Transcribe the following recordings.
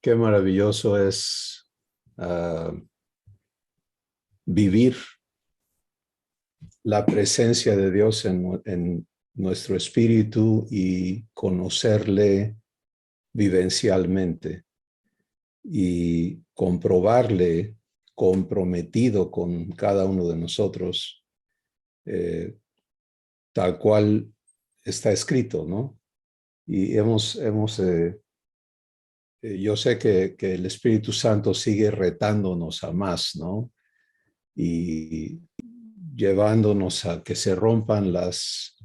Qué maravilloso es vivir la presencia de Dios en nuestro espíritu y conocerle vivencialmente y comprobarle comprometido con cada uno de nosotros, eh, tal cual está escrito, ¿no? Y yo sé que el Espíritu Santo sigue retándonos a más, ¿no? Y llevándonos a que se rompan las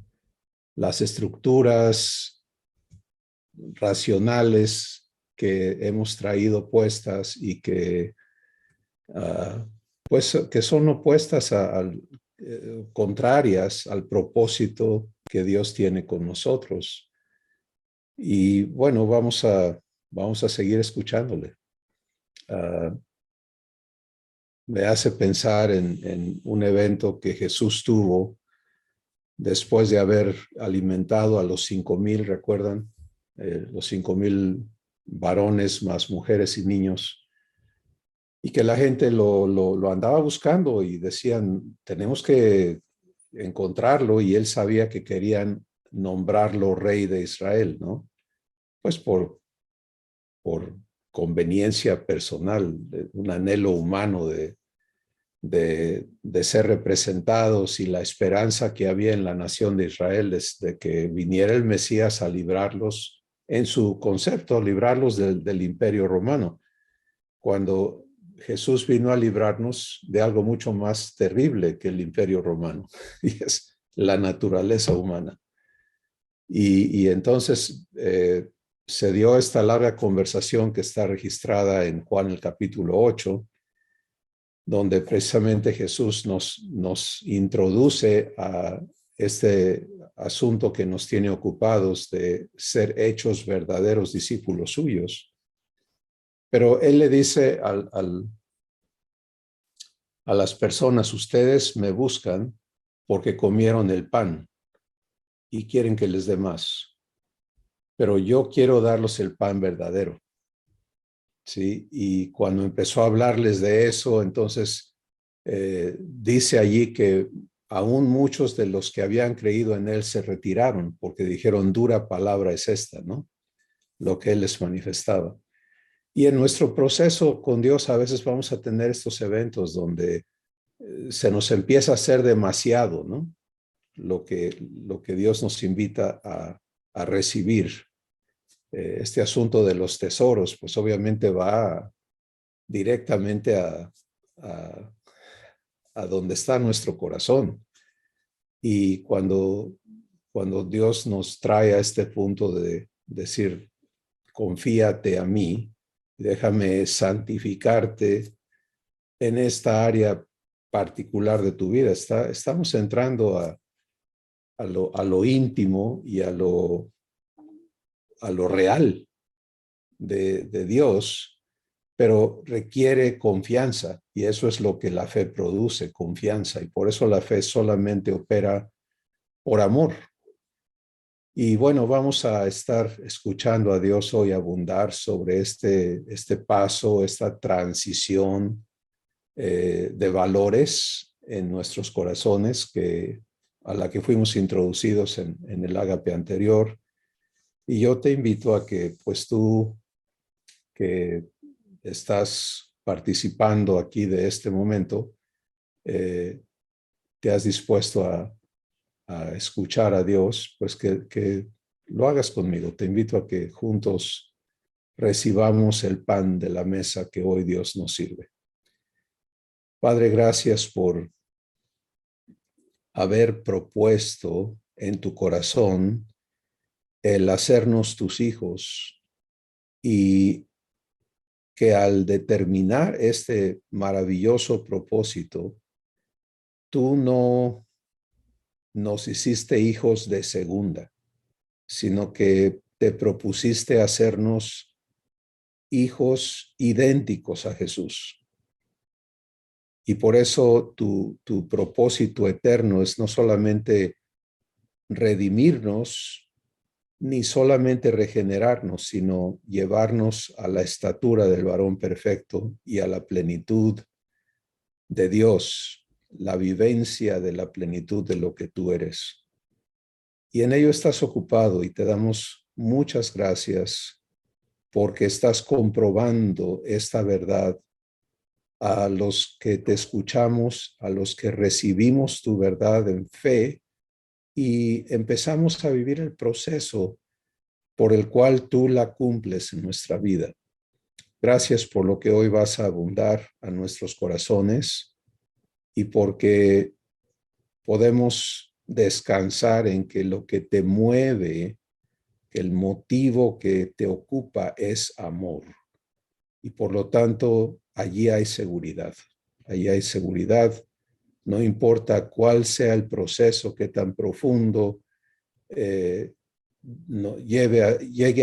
estructuras racionales que hemos traído puestas y que, pues, que son opuestas contrarias al propósito que Dios tiene con nosotros. Y bueno, vamos a seguir escuchándole. Uh, Me hace pensar en un evento que Jesús tuvo después de haber alimentado a los 5,000, ¿recuerdan? Los 5,000 varones más mujeres y niños, y que la gente lo andaba buscando y decían, tenemos que encontrarlo, y él sabía que querían nombrarlo rey de Israel, ¿no? Pues por conveniencia personal, un anhelo humano de ser representados y la esperanza que había en la nación de Israel de que viniera el Mesías a librarlos, en su concepto, librarlos del imperio romano, cuando Jesús vino a librarnos de algo mucho más terrible que el imperio romano, y es la naturaleza humana. Y entonces se dio esta larga conversación que está registrada en Juan el capítulo 8, donde precisamente Jesús nos introduce a este asunto que nos tiene ocupados de ser hechos verdaderos discípulos suyos. Pero él le dice a las personas, ustedes me buscan porque comieron el pan y quieren que les dé más, pero yo quiero darles el pan verdadero. ¿Sí? Y cuando empezó a hablarles de eso, entonces dice allí que aún muchos de los que habían creído en él se retiraron porque dijeron, dura palabra es esta, ¿no? Lo que él les manifestaba. Y en nuestro proceso con Dios a veces vamos a tener estos eventos donde se nos empieza a hacer demasiado, ¿no? Lo que Dios nos invita a recibir. Este asunto de los tesoros, pues obviamente va directamente a, a donde está nuestro corazón. Y cuando Dios nos trae a este punto de decir, confíate a mí, déjame santificarte en esta área particular de tu vida, estamos entrando a lo íntimo y a lo real de Dios, pero requiere confianza, y eso es lo que la fe produce, confianza, y por eso la fe solamente opera por amor. Y bueno, vamos a estar escuchando a Dios hoy abundar sobre este paso, esta transición de valores en nuestros corazones a la que fuimos introducidos en el ágape anterior. Y yo te invito a que pues tú que estás participando aquí de este momento, eh, te has dispuesto a escuchar a Dios, pues que lo hagas conmigo. Te invito a que juntos recibamos el pan de la mesa que hoy Dios nos sirve. Padre, gracias por haber propuesto en tu corazón el hacernos tus hijos, y que al determinar este maravilloso propósito, tú no nos hiciste hijos de segunda, sino que te propusiste hacernos hijos idénticos a Jesús. Y por eso tu propósito eterno es no solamente redimirnos ni solamente regenerarnos, sino llevarnos a la estatura del varón perfecto y a la plenitud de Dios, la vivencia de la plenitud de lo que tú eres. Y en ello estás ocupado y te damos muchas gracias porque estás comprobando esta verdad a los que te escuchamos, a los que recibimos tu verdad en fe y empezamos a vivir el proceso por el cual tú la cumples en nuestra vida. Gracias por lo que hoy vas a abundar a nuestros corazones y porque podemos descansar en que lo que te mueve, que el motivo que te ocupa es amor. Y por lo tanto, allí hay seguridad. Allí hay seguridad. No importa cuál sea el proceso, qué tan profundo llegue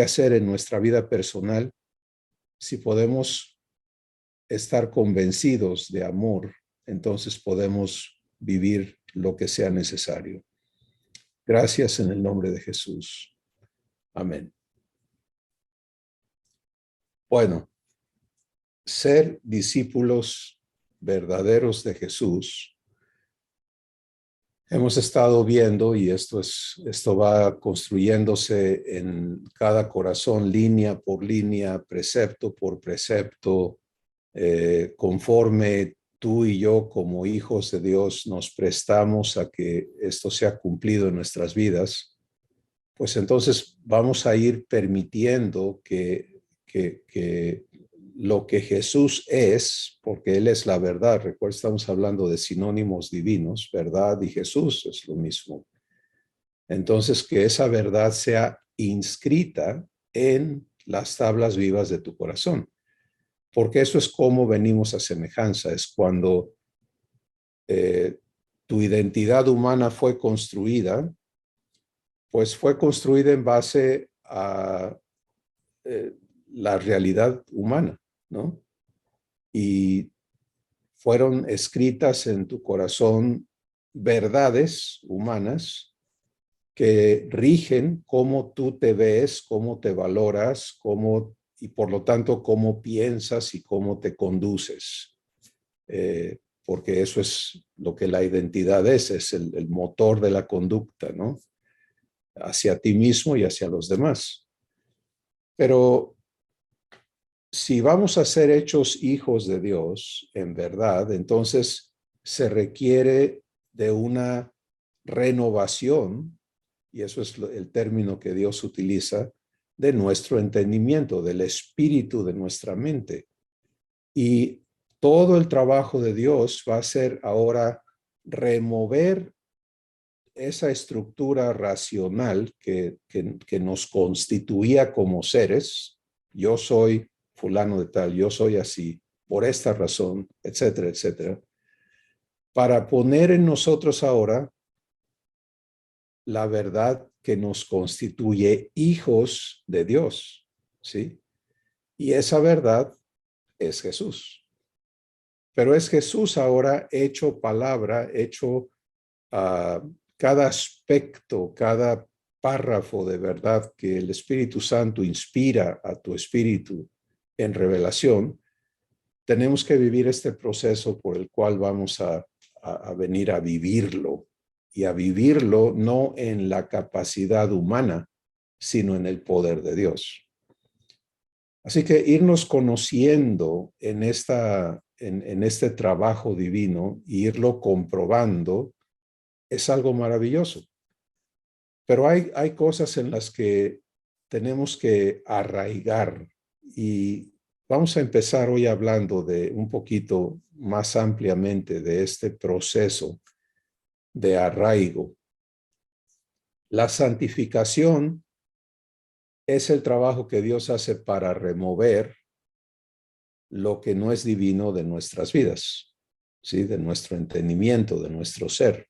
a ser en nuestra vida personal, si podemos estar convencidos de amor, entonces podemos vivir lo que sea necesario. Gracias en el nombre de Jesús. Amén. Bueno, ser discípulos verdaderos de Jesús. Hemos estado viendo, y esto va construyéndose en cada corazón, línea por línea, precepto por precepto, conforme tú y yo como hijos de Dios nos prestamos a que esto sea cumplido en nuestras vidas, pues entonces vamos a ir permitiendo que lo que Jesús es, porque Él es la verdad, recuerda, estamos hablando de sinónimos divinos, verdad y Jesús es lo mismo. Entonces, que esa verdad sea inscrita en las tablas vivas de tu corazón, porque eso es como venimos a semejanza, es cuando tu identidad humana fue construida, pues fue construida en base a la realidad humana, ¿no? Y fueron escritas en tu corazón verdades humanas que rigen cómo tú te ves, cómo te valoras, y por lo tanto cómo piensas y cómo te conduces. Porque eso es lo que la identidad es el motor de la conducta, ¿no? Hacia ti mismo y hacia los demás. Pero si vamos a ser hechos hijos de Dios, en verdad, entonces se requiere de una renovación, y eso es el término que Dios utiliza, de nuestro entendimiento, del espíritu de nuestra mente. Y todo el trabajo de Dios va a ser ahora remover esa estructura racional que nos constituía como seres. Yo soy fulano de tal, yo soy así, por esta razón, etcétera, etcétera, para poner en nosotros ahora la verdad que nos constituye hijos de Dios, ¿sí? Y esa verdad es Jesús. Pero es Jesús ahora hecho palabra, hecho cada aspecto, cada párrafo de verdad que el Espíritu Santo inspira a tu espíritu en revelación, tenemos que vivir este proceso por el cual vamos a venir a vivirlo, y a vivirlo no en la capacidad humana, sino en el poder de Dios. Así que irnos conociendo en este trabajo divino e irlo comprobando es algo maravilloso. Pero hay cosas en las que tenemos que arraigar, y vamos a empezar hoy hablando de un poquito más ampliamente de este proceso de arraigo. La santificación es el trabajo que Dios hace para remover lo que no es divino de nuestras vidas, ¿sí? De nuestro entendimiento, de nuestro ser.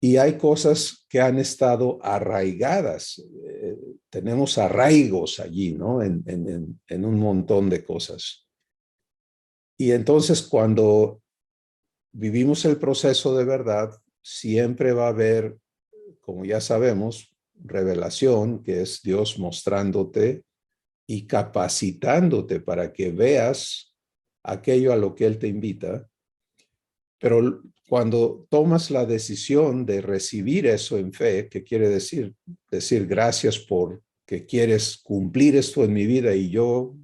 Y hay cosas que han estado arraigadas. Tenemos arraigos allí, ¿no? En un montón de cosas. Y entonces cuando vivimos el proceso de verdad, siempre va a haber, como ya sabemos, revelación, que es Dios mostrándote y capacitándote para que veas aquello a lo que Él te invita. Pero cuando tomas la decisión de recibir eso en fe, ¿qué quiere decir? Decir gracias por que quieres cumplir esto en mi vida y yo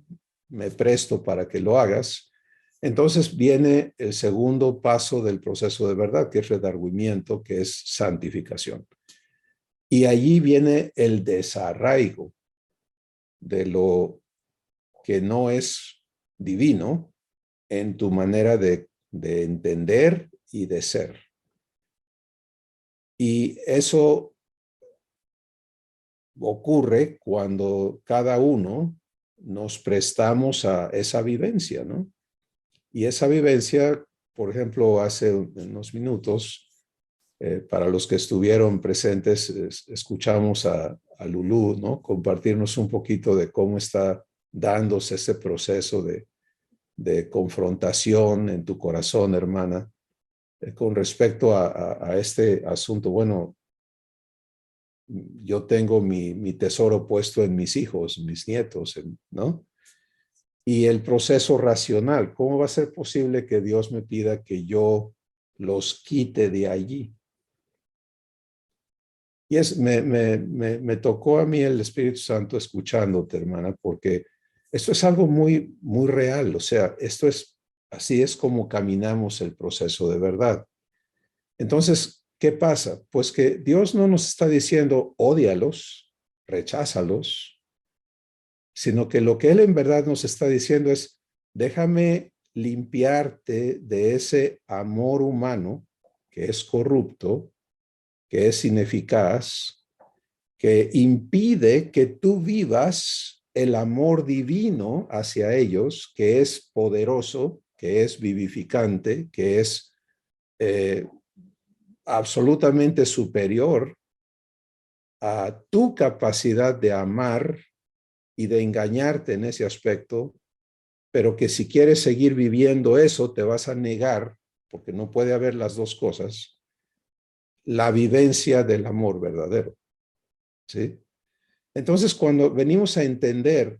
me presto para que lo hagas. Entonces viene el segundo paso del proceso de verdad, que es redargüimiento, que es santificación. Y allí viene el desarraigo de lo que no es divino en tu manera de entender y de ser. Y eso ocurre cuando cada uno nos prestamos a esa vivencia, ¿no? Y esa vivencia, por ejemplo, hace unos minutos, para los que estuvieron presentes, escuchamos a Lulú, ¿no? Compartirnos un poquito de cómo está dándose ese proceso de confrontación en tu corazón, hermana, con respecto a este asunto. Bueno, yo tengo mi tesoro puesto en mis hijos, mis nietos, ¿no? Y el proceso racional, ¿cómo va a ser posible que Dios me pida que yo los quite de allí? Y me tocó a mí el Espíritu Santo escuchándote, hermana, porque esto es algo muy, muy real. O sea, así es como caminamos el proceso de verdad. Entonces, ¿qué pasa? Pues que Dios no nos está diciendo, ódialos, recházalos, sino que lo que Él en verdad nos está diciendo es, déjame limpiarte de ese amor humano que es corrupto, que es ineficaz, que impide que tú vivas el amor divino hacia ellos, que es poderoso, que es vivificante, que es absolutamente superior a tu capacidad de amar y de engañarte en ese aspecto, pero que si quieres seguir viviendo eso, te vas a negar, porque no puede haber las dos cosas, la vivencia del amor verdadero, ¿sí? Entonces, cuando venimos a entender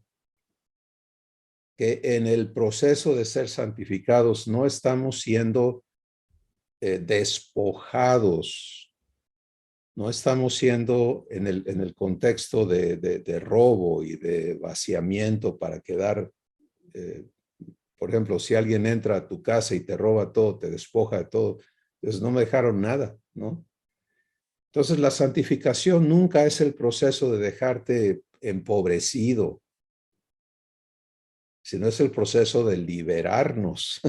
que en el proceso de ser santificados no estamos siendo despojados, no estamos siendo en el contexto de robo y de vaciamiento para quedar, por ejemplo, si alguien entra a tu casa y te roba todo, te despoja de todo, pues no me dejaron nada, ¿no? Entonces, la santificación nunca es el proceso de dejarte empobrecido, sino es el proceso de liberarnos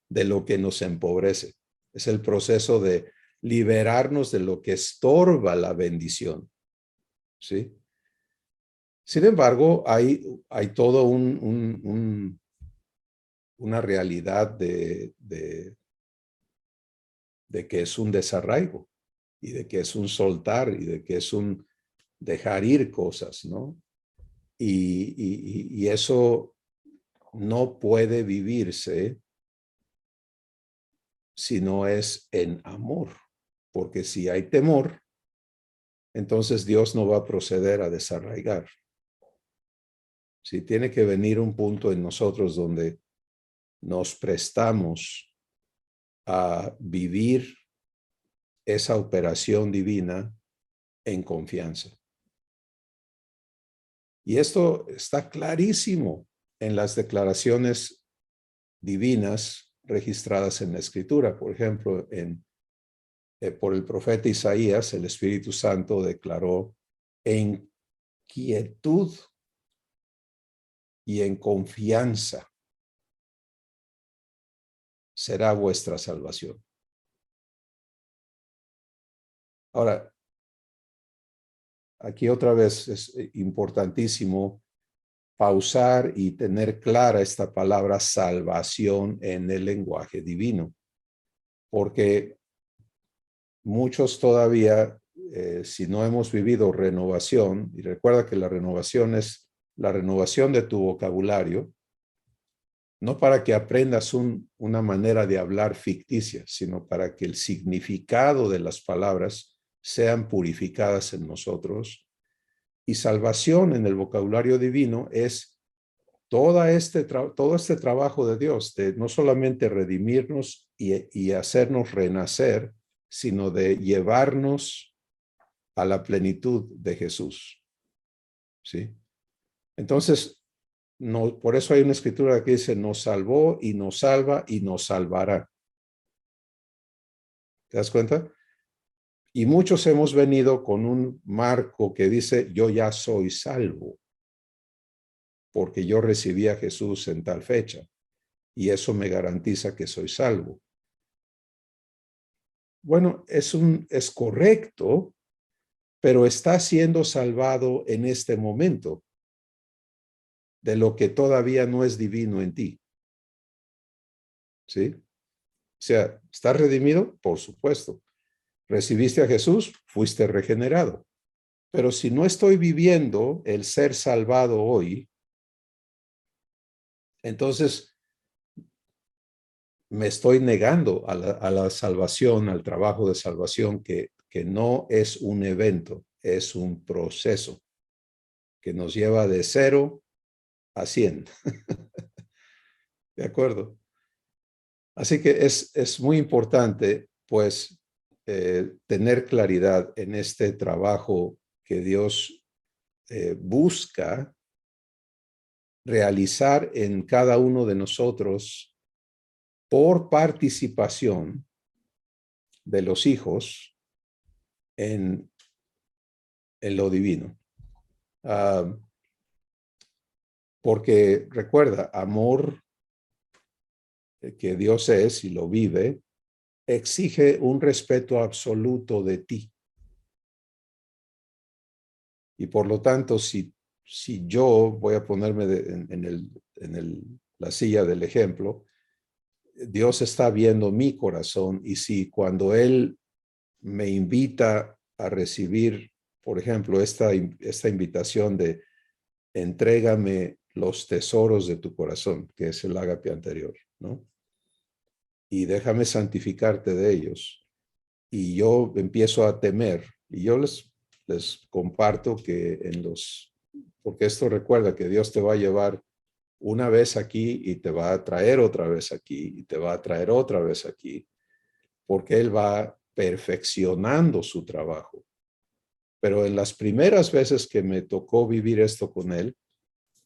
de lo que nos empobrece. Es el proceso de liberarnos de lo que estorba la bendición, ¿sí? Sin embargo, hay todo una realidad de que es un desarraigo y de que es un soltar y de que es un dejar ir cosas, ¿no? Y eso no puede vivirse si no es en amor, porque si hay temor, entonces Dios no va a proceder a desarraigar. Si tiene que venir un punto en nosotros donde nos prestamos a vivir esa operación divina en confianza. Y esto está clarísimo en las declaraciones divinas registradas en la Escritura. Por ejemplo, por el profeta Isaías, el Espíritu Santo declaró: en quietud y en confianza será vuestra salvación. Ahora, aquí otra vez es importantísimo pausar y tener clara esta palabra salvación en el lenguaje divino, porque muchos todavía, si no hemos vivido renovación, y recuerda que la renovación es la renovación de tu vocabulario, no para que aprendas una manera de hablar ficticia, sino para que el significado de las palabras sean purificadas en nosotros. Y salvación en el vocabulario divino es todo este trabajo de Dios, de no solamente redimirnos y hacernos renacer, sino de llevarnos a la plenitud de Jesús. ¿Sí? Entonces, no, por eso hay una escritura que dice, nos salvó y nos salva y nos salvará. ¿Te das cuenta? Y muchos hemos venido con un marco que dice, yo ya soy salvo, porque yo recibí a Jesús en tal fecha, y eso me garantiza que soy salvo. Bueno, es correcto, pero está siendo salvado en este momento de lo que todavía no es divino en ti. ¿Sí? O sea, ¿estás redimido? Por supuesto. ¿Recibiste a Jesús? Fuiste regenerado. Pero si no estoy viviendo el ser salvado hoy, entonces me estoy negando a la salvación, al trabajo de salvación, que no es un evento, es un proceso que nos lleva de 0 a 100. ¿De acuerdo? Así que es muy importante, pues, tener claridad en este trabajo que Dios busca realizar en cada uno de nosotros por participación de los hijos en lo divino. Porque recuerda, amor que Dios es y lo vive, exige un respeto absoluto de ti. Y por lo tanto, si yo voy a ponerme la silla del ejemplo, Dios está viendo mi corazón, y si cuando Él me invita a recibir, por ejemplo, esta invitación de entrégame los tesoros de tu corazón, que es el ágape anterior, ¿no? Y déjame santificarte de ellos. Y yo empiezo a temer, y yo les comparto que porque esto recuerda que Dios te va a llevar una vez aquí y te va a traer otra vez aquí y te va a traer otra vez aquí, porque Él va perfeccionando su trabajo. Pero en las primeras veces que me tocó vivir esto con Él,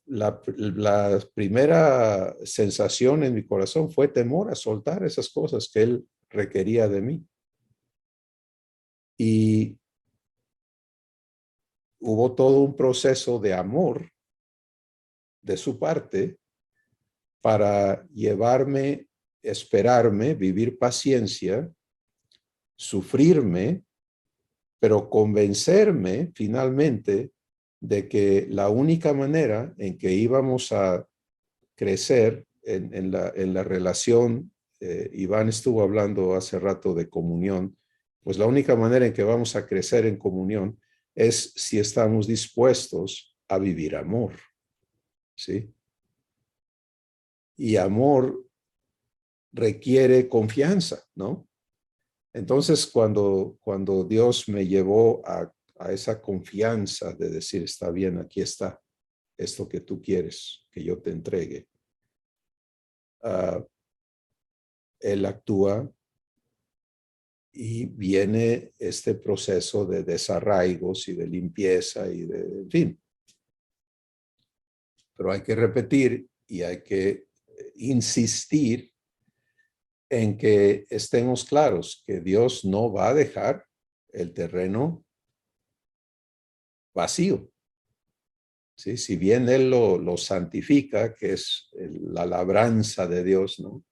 la primera sensación en mi corazón fue temor a soltar esas cosas que Él requería de mí. Y hubo todo un proceso de amor de su parte para llevarme, esperarme, vivir paciencia, sufrirme, pero convencerme finalmente de que la única manera en que íbamos a crecer en la relación, Iván estuvo hablando hace rato de comunión, pues la única manera en que vamos a crecer en comunión es si estamos dispuestos a vivir amor, ¿sí? Y amor requiere confianza, ¿no? Entonces, cuando Dios me llevó a esa confianza de decir, está bien, aquí está esto que tú quieres que yo te entregue, Él actúa y viene este proceso de desarraigos y de limpieza y en fin. Pero hay que repetir y hay que insistir en que estemos claros que Dios no va a dejar el terreno vacío. ¿Sí? Si bien Él lo santifica, que es la labranza de Dios, ¿no?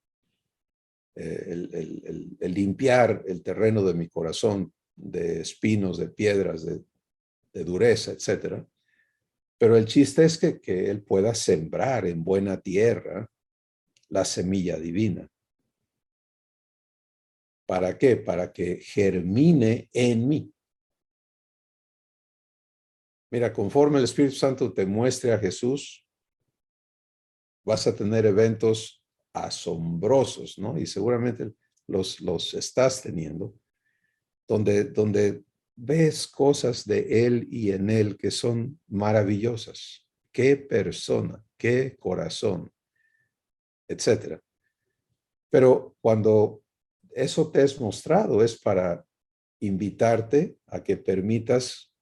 El limpiar el terreno de mi corazón de espinos, de piedras, de dureza, etcétera. Pero el chiste es que Él pueda sembrar en buena tierra la semilla divina. ¿Para qué? Para que germine en mí. Mira, conforme el Espíritu Santo te muestre a Jesús, vas a tener eventos asombrosos, ¿no? Y seguramente los estás teniendo, donde ves cosas de él y en él que son maravillosas. Qué persona, qué corazón, etcétera. Pero cuando eso te es mostrado es para invitarte a que permitas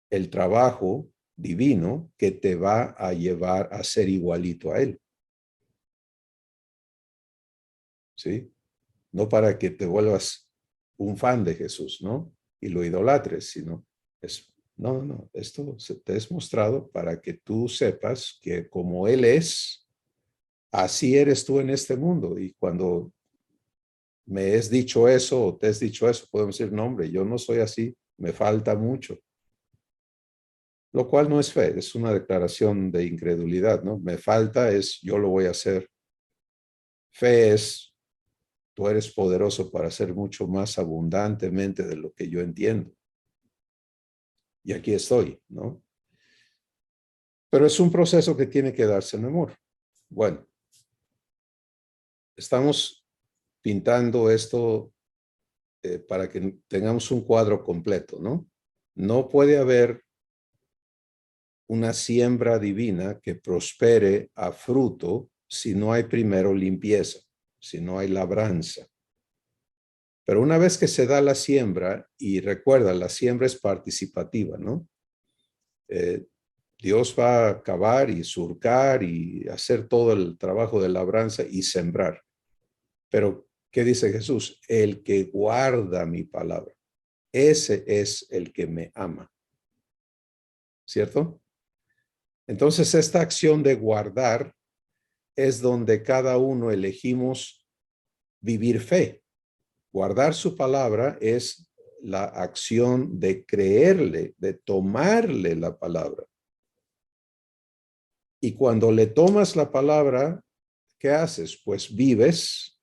el trabajo divino que te va a llevar a ser igualito a él. ¿Sí? No para que te vuelvas un fan de Jesús, ¿no? Y lo idolatres, sino no, esto se te es mostrado para que tú sepas que como Él es, así eres tú en este mundo. Y cuando me es dicho eso o te es dicho eso, podemos decir, no, hombre, yo no soy así, me falta mucho. Lo cual no es fe, es una declaración de incredulidad, ¿no? Me falta es, yo lo voy a hacer. Fe es, tú eres poderoso para hacer mucho más abundantemente de lo que yo entiendo. Y aquí estoy, ¿no? Pero es un proceso que tiene que darse en amor. Bueno, estamos pintando esto para que tengamos un cuadro completo, ¿no? No puede haber una siembra divina que prospere a fruto si no hay primero limpieza, si no hay labranza. Pero una vez que se da la siembra, y recuerda, la siembra es participativa, ¿no? Eh, Dios va a cavar y surcar y hacer todo el trabajo de labranza y sembrar. Pero, ¿qué dice Jesús? El que guarda mi palabra, ese es el que me ama. ¿Cierto? Entonces, esta acción de guardar es donde cada uno elegimos vivir fe. Guardar su palabra es la acción de creerle, de tomarle la palabra. Y cuando le tomas la palabra, ¿qué haces? Pues vives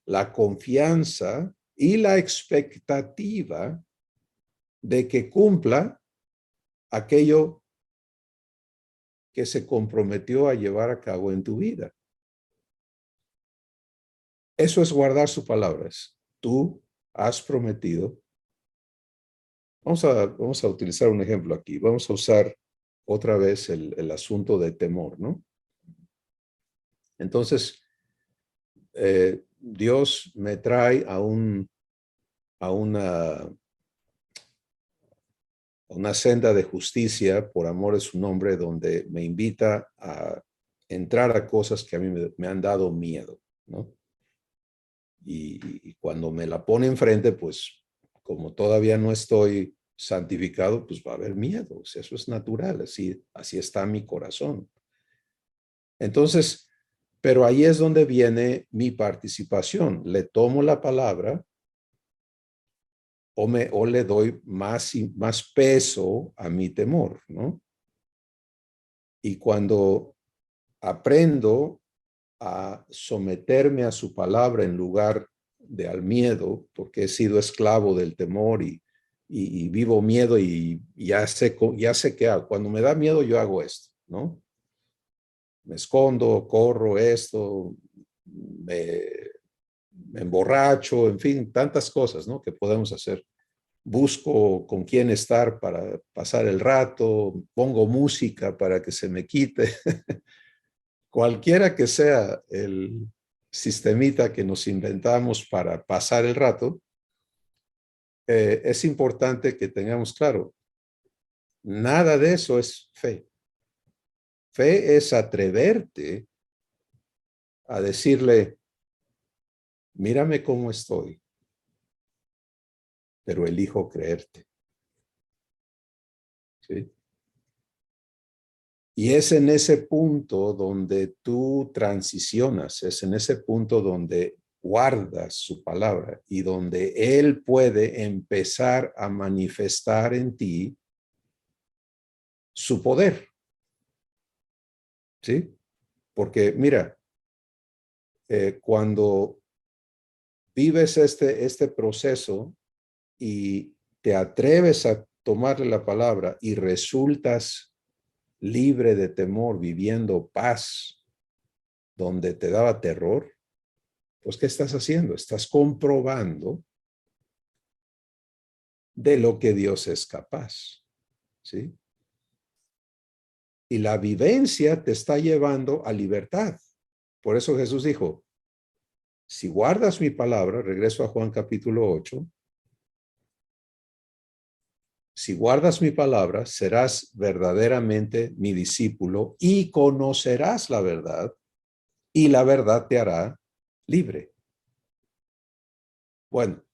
la confianza y la expectativa de que cumpla aquello que se comprometió a llevar a cabo en tu vida. Eso es guardar sus palabras. Tú has prometido. Vamos a utilizar un ejemplo aquí. Vamos a usar otra vez el asunto de temor, ¿no? Entonces, Dios me trae a una senda de justicia, por amor de su nombre, donde me invita a entrar a cosas que a mí me han dado miedo, ¿no? Y cuando me la pone enfrente, pues como todavía no estoy santificado, pues va a haber miedo. O sea, eso es natural, así está mi corazón. Entonces, pero ahí es donde viene mi participación. Le tomo la palabra o le doy más peso a mi temor, ¿no? Y cuando aprendo a someterme a su palabra en lugar de al miedo, porque he sido esclavo del temor y vivo miedo y ya sé qué hago. Cuando me da miedo, yo hago esto, ¿no? Me escondo, corro esto, me, me emborracho, en fin, tantas cosas, ¿no? Que podemos hacer. Busco con quién estar para pasar el rato, pongo música para que se me quite. Cualquiera que sea el sistemita que nos inventamos para pasar el rato, es importante que tengamos claro, nada de eso es fe. Fe es atreverte a decirle, mírame cómo estoy, pero elijo creerte. ¿Sí? Y es en ese punto donde tú transicionas, es en ese punto donde guardas su palabra y donde Él puede empezar a manifestar en ti su poder, ¿sí? Porque mira, cuando vives este proceso y te atreves a tomarle la palabra y resultas libre de temor, viviendo paz donde te daba terror, pues ¿qué estás haciendo? Estás comprobando de lo que Dios es capaz, ¿sí? Y la vivencia te está llevando a libertad. Por eso Jesús dijo, si guardas mi palabra, regreso a Juan capítulo 8, si guardas mi palabra, serás verdaderamente mi discípulo y conocerás la verdad, y la verdad te hará libre. Bueno,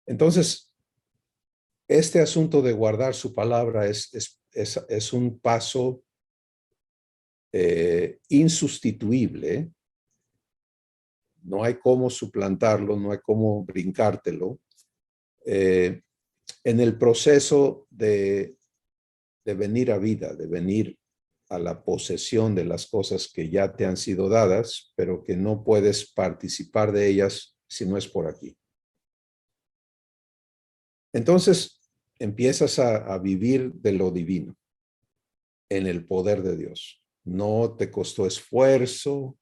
entonces, este asunto de guardar su palabra es un paso insustituible. No hay cómo suplantarlo, no hay cómo brincártelo. En el proceso de venir a vida, de venir a la posesión de las cosas que ya te han sido dadas, pero que no puedes participar de ellas si no es por aquí. Entonces, empiezas a vivir de lo divino, en el poder de Dios. No te costó esfuerzo,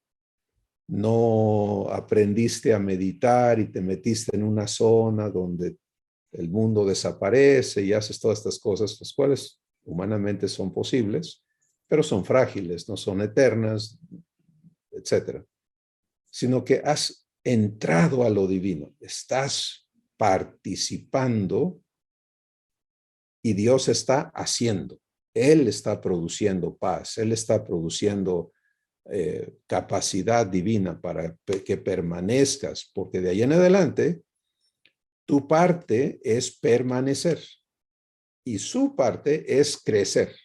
no aprendiste a meditar y te metiste en una zona donde el mundo desaparece y haces todas estas cosas, las cuales humanamente son posibles, pero son frágiles, no son eternas, etcétera. Sino que has entrado a lo divino, estás participando y Dios está haciendo. Él está produciendo paz, Él está produciendo capacidad divina para que permanezcas, porque de ahí en adelante tu parte es permanecer y su parte es crecer.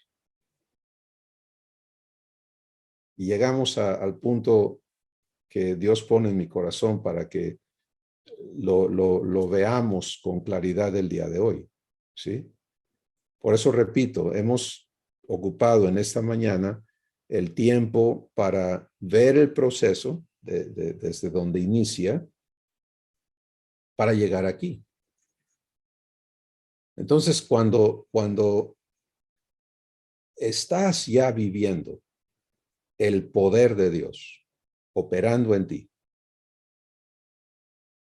Y llegamos al punto que Dios pone en mi corazón para que lo veamos con claridad el día de hoy, ¿sí? Por eso repito, hemos ocupado en esta mañana el tiempo para ver el proceso desde donde inicia para llegar aquí. Entonces, cuando estás ya viviendo el poder de Dios operando en ti,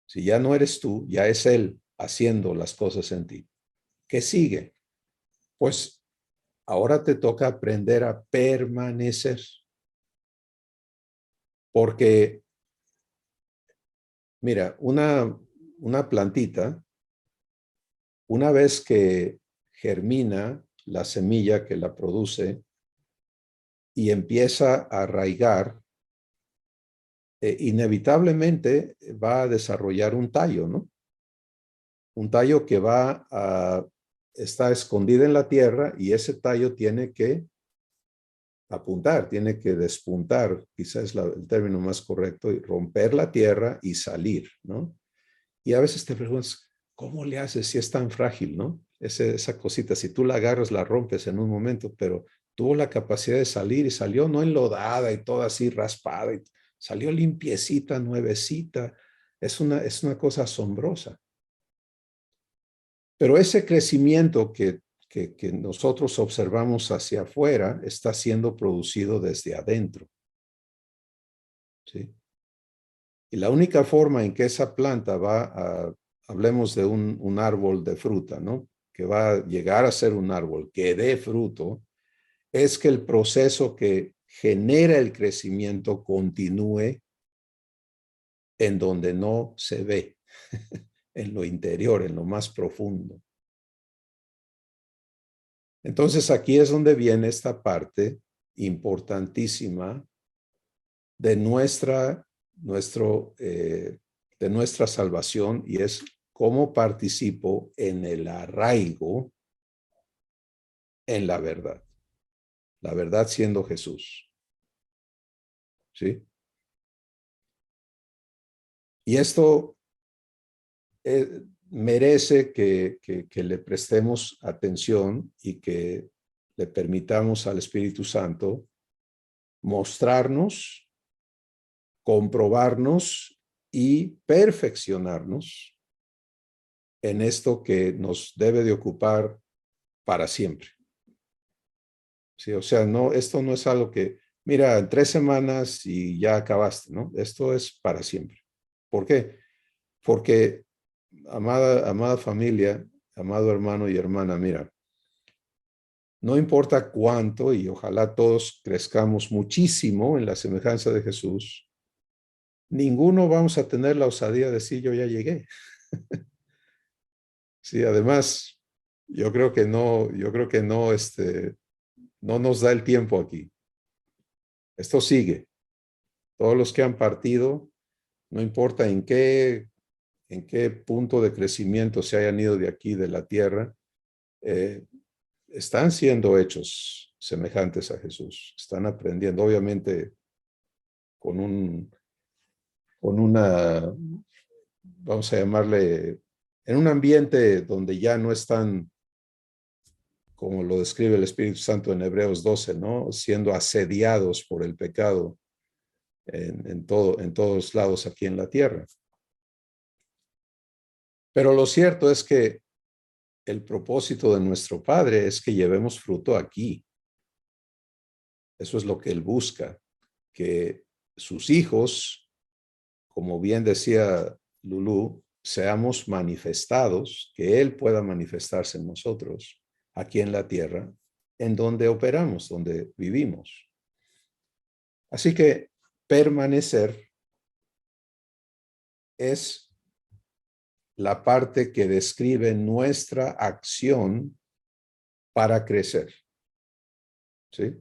si ya no eres tú, ya es Él haciendo las cosas en ti, ¿qué sigue? Pues ahora te toca aprender a permanecer, porque mira, una plantita, una vez que germina la semilla que la produce y empieza a arraigar, inevitablemente va a desarrollar un tallo, ¿no? Un tallo que está escondido en la tierra y ese tallo tiene que apuntar, tiene que despuntar, quizás es el término más correcto, y romper la tierra y salir, ¿no? Y a veces te preguntas, ¿cómo le haces si es tan frágil, no? Esa cosita, si tú la agarras, la rompes en un momento, pero tuvo la capacidad de salir y salió no enlodada y toda así raspada, y salió limpiecita, nuevecita. Es una cosa asombrosa. Pero ese crecimiento que nosotros observamos hacia afuera está siendo producido desde adentro, ¿sí? Y la única forma en que esa planta hablemos de un árbol de fruta, ¿no? Que va a llegar a ser un árbol que dé fruto, es que el proceso que genera el crecimiento continúe en donde no se ve, en lo interior, en lo más profundo. Entonces aquí es donde viene esta parte importantísima de de nuestra salvación, y es cómo participo en el arraigo en la verdad siendo Jesús, ¿sí? Y esto merece que le prestemos atención y que le permitamos al Espíritu Santo mostrarnos, comprobarnos y perfeccionarnos en esto que nos debe de ocupar para siempre. Sí, o sea, no, esto no es algo que, mira, en 3 semanas y ya acabaste, ¿no? Esto es para siempre. ¿Por qué? Porque, amada familia, amado hermano y hermana, mira, no importa cuánto, y ojalá todos crezcamos muchísimo en la semejanza de Jesús, ninguno vamos a tener la osadía de decir yo ya llegué. Sí, además, yo creo que no, no nos da el tiempo aquí. Esto sigue. Todos los que han partido, no importa en qué punto de crecimiento se hayan ido de aquí, de la tierra, eh, están siendo hechos semejantes a Jesús. Están aprendiendo, obviamente, con con una, vamos a llamarle, en un ambiente donde ya no están, como lo describe el Espíritu Santo en Hebreos 12, ¿no? Siendo asediados por el pecado en todos lados aquí en la tierra. Pero lo cierto es que el propósito de nuestro Padre es que llevemos fruto aquí. Eso es lo que Él busca, que sus hijos, como bien decía Lulú, seamos manifestados, que Él pueda manifestarse en nosotros, aquí en la tierra, en donde operamos, donde vivimos. Así que permanecer es la parte que describe nuestra acción para crecer. ¿Sí?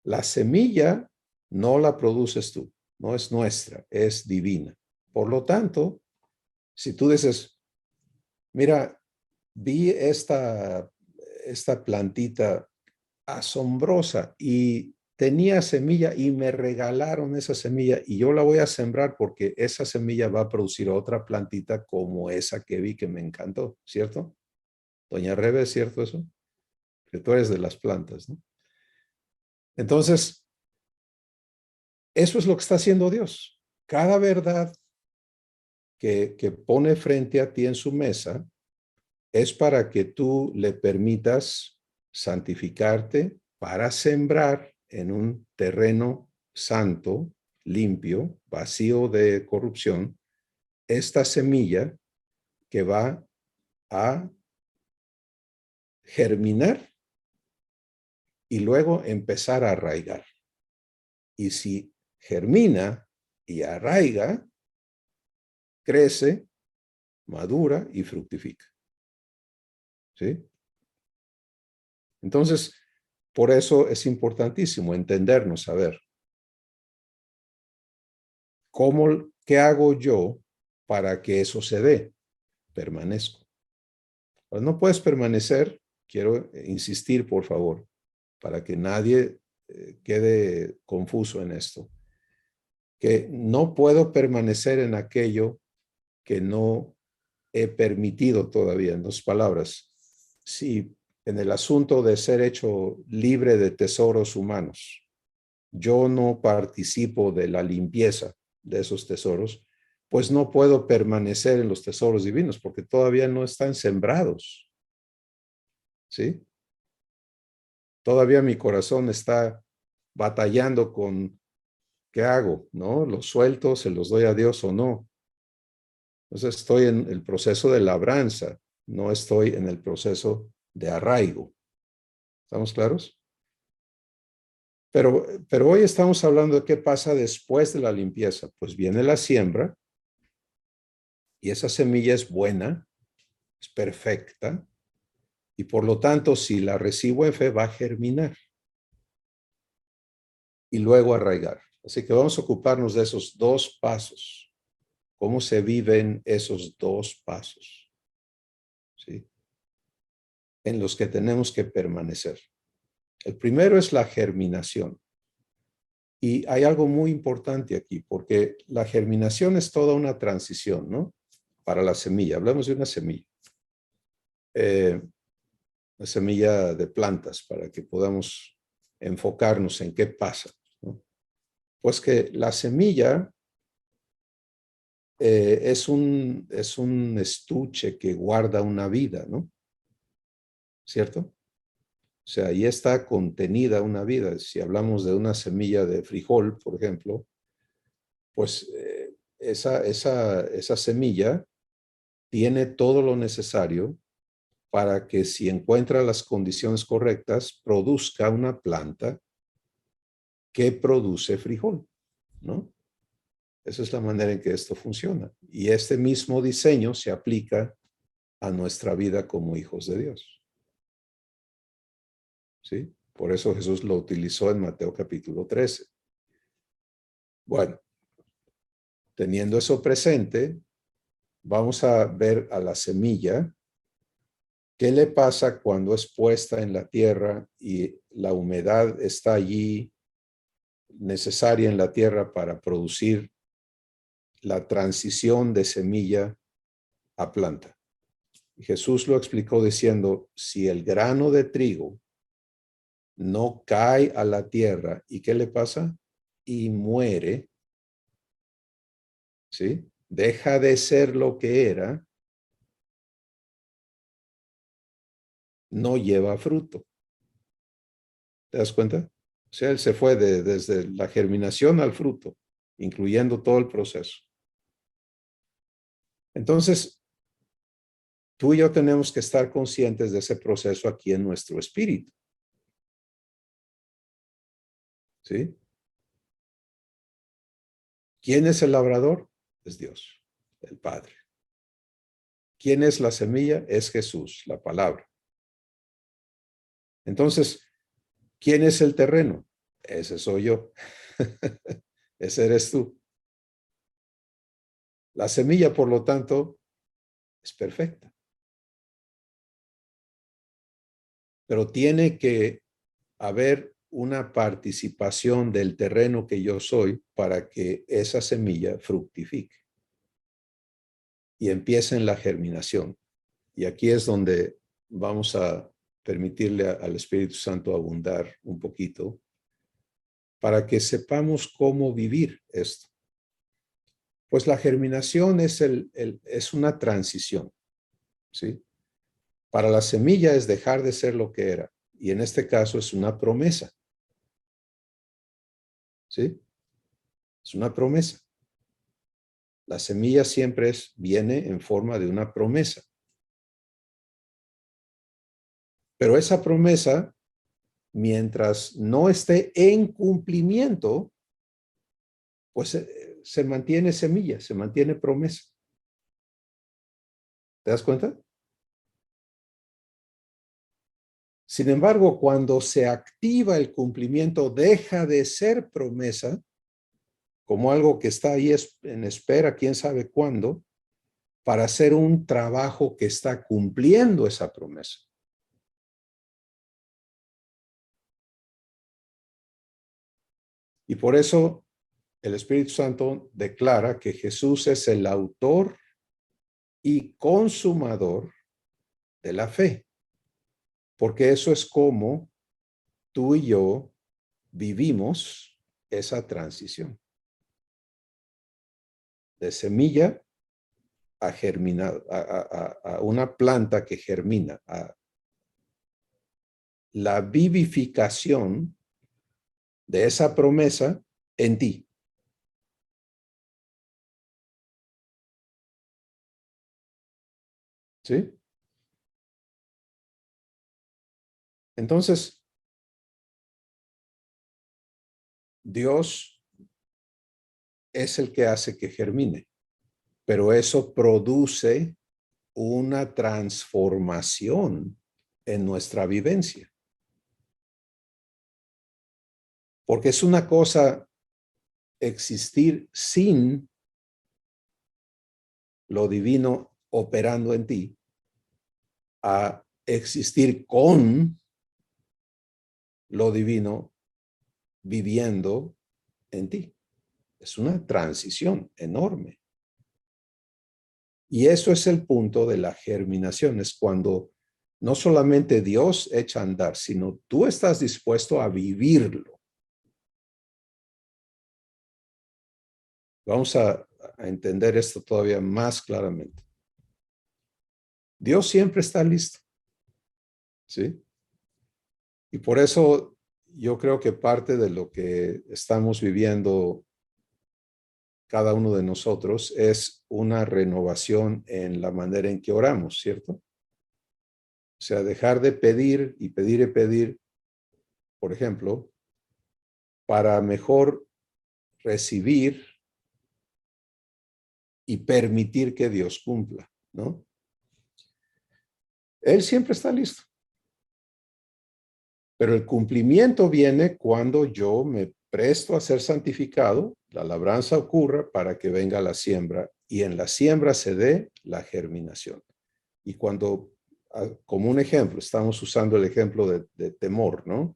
La semilla no la produces tú, no es nuestra, es divina. Por lo tanto, si tú dices, mira, vi esta plantita asombrosa y tenía semilla y me regalaron esa semilla y yo la voy a sembrar porque esa semilla va a producir otra plantita como esa que vi que me encantó, ¿cierto? Doña Rebe, ¿es cierto eso? Que tú eres de las plantas, ¿no? Entonces, eso es lo que está haciendo Dios. Cada verdad que pone frente a ti en su mesa es para que tú le permitas santificarte para sembrar en un terreno santo, limpio, vacío de corrupción, esta semilla que va a germinar y luego empezar a arraigar. Y si germina y arraiga, crece, madura y fructifica. ¿Sí? Entonces, por eso es importantísimo entendernos, saber qué hago yo para que eso se dé. Permanezco. Pues no puedes permanecer, quiero insistir, por favor, para que nadie quede confuso en esto, que no puedo permanecer en aquello que no he permitido todavía. En dos palabras, si en el asunto de ser hecho libre de tesoros humanos, yo no participo de la limpieza de esos tesoros, pues no puedo permanecer en los tesoros divinos porque todavía no están sembrados. ¿Sí? Todavía mi corazón está batallando con qué hago, ¿no? ¿Los suelto, se los doy a Dios o no? Entonces estoy en el proceso de labranza, no estoy en el proceso de arraigo. ¿Estamos claros? Pero hoy estamos hablando de qué pasa después de la limpieza. Pues viene la siembra y esa semilla es buena, es perfecta, y por lo tanto, si la recibo en fe, va a germinar y luego arraigar. Así que vamos a ocuparnos de esos dos pasos. ¿Cómo se viven esos dos pasos? ¿Sí? En los que tenemos que permanecer. El primero es la germinación. Y hay algo muy importante aquí, porque la germinación es toda una transición, ¿no? Para la semilla. Hablamos de una semilla. Una semilla de plantas, para que podamos enfocarnos en qué pasa, ¿no? Pues que la semilla es un estuche que guarda una vida, ¿no? ¿Cierto? O sea, ahí está contenida una vida. Si hablamos de una semilla de frijol, por ejemplo, pues esa semilla tiene todo lo necesario para que si encuentra las condiciones correctas, produzca una planta que produce frijol, ¿no? Esa es la manera en que esto funciona. Y este mismo diseño se aplica a nuestra vida como hijos de Dios. ¿Sí? Por eso Jesús lo utilizó en Mateo capítulo 13. Bueno, teniendo eso presente, vamos a ver a la semilla. ¿Qué le pasa cuando es puesta en la tierra y la humedad está allí necesaria en la tierra para producir la transición de semilla a planta? Jesús lo explicó diciendo, si el grano de trigo no cae a la tierra, ¿y qué le pasa? Y muere, ¿sí? Deja de ser lo que era, no lleva fruto. ¿Te das cuenta? O sea, él se fue desde la germinación al fruto, incluyendo todo el proceso. Entonces, tú y yo tenemos que estar conscientes de ese proceso aquí en nuestro espíritu. ¿Sí? ¿Quién es el labrador? Es Dios, el Padre. ¿Quién es la semilla? Es Jesús, la palabra. Entonces, ¿quién es el terreno? Ese soy yo. Ese eres tú. La semilla, por lo tanto, es perfecta. Pero tiene que haber una participación del terreno que yo soy para que esa semilla fructifique y empiece en la germinación. Y aquí es donde vamos a permitirle al Espíritu Santo abundar un poquito para que sepamos cómo vivir esto. Pues la germinación es una transición, ¿sí? Para la semilla es dejar de ser lo que era, y en este caso es una promesa, ¿sí? Es una promesa. La semilla siempre viene en forma de una promesa. Pero esa promesa, mientras no esté en cumplimiento, pues se mantiene semilla, se mantiene promesa. ¿Te das cuenta? Sin embargo, cuando se activa el cumplimiento, deja de ser promesa, como algo que está ahí en espera, quién sabe cuándo, para hacer un trabajo que está cumpliendo esa promesa. Y por eso el Espíritu Santo declara que Jesús es el autor y consumador de la fe, porque eso es como tú y yo vivimos esa transición de semilla a germinar, a una planta que germina, a la vivificación de esa promesa en ti. ¿Sí? Entonces, Dios es el que hace que germine, pero eso produce una transformación en nuestra vivencia. Porque es una cosa existir sin lo divino operando en ti, a existir con lo divino viviendo en ti. Es una transición enorme. Y eso es el punto de la germinación, es cuando no solamente Dios echa a andar, sino tú estás dispuesto a vivirlo. Vamos a entender esto todavía más claramente. Dios siempre está listo, ¿sí? Y por eso yo creo que parte de lo que estamos viviendo cada uno de nosotros es una renovación en la manera en que oramos, ¿cierto? O sea, dejar de pedir y pedir y pedir, por ejemplo, para mejor recibir y permitir que Dios cumpla, ¿no? Él siempre está listo. Pero el cumplimiento viene cuando yo me presto a ser santificado, la labranza ocurra para que venga la siembra y en la siembra se dé la germinación. Y cuando, como un ejemplo, estamos usando el ejemplo de temor, ¿no?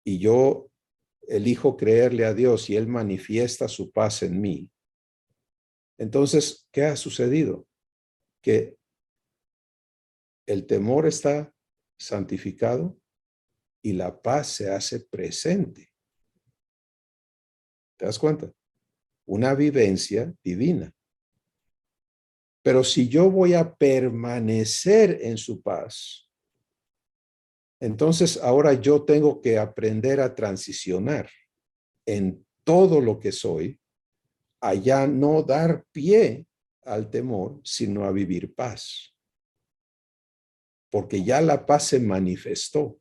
Y yo elijo creerle a Dios y Él manifiesta su paz en mí. Entonces, ¿qué ha sucedido? Que el temor está santificado y la paz se hace presente. ¿Te das cuenta? Una vivencia divina. Pero si yo voy a permanecer en su paz, entonces ahora yo tengo que aprender a transicionar en todo lo que soy, a ya no dar pie al temor, sino a vivir paz. Porque ya la paz se manifestó.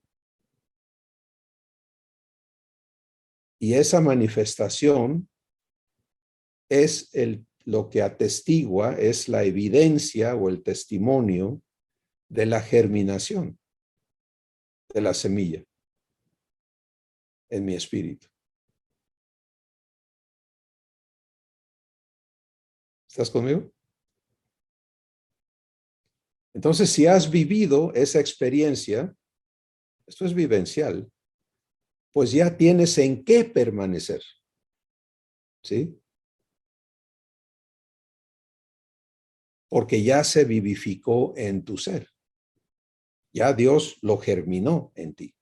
Y esa manifestación es lo que atestigua, es la evidencia o el testimonio de la germinación de la semilla en mi espíritu. ¿Estás conmigo? Entonces, si has vivido esa experiencia, esto es vivencial, pues ya tienes en qué permanecer. ¿Sí? Porque ya se vivificó en tu ser. Ya Dios lo germinó en ti.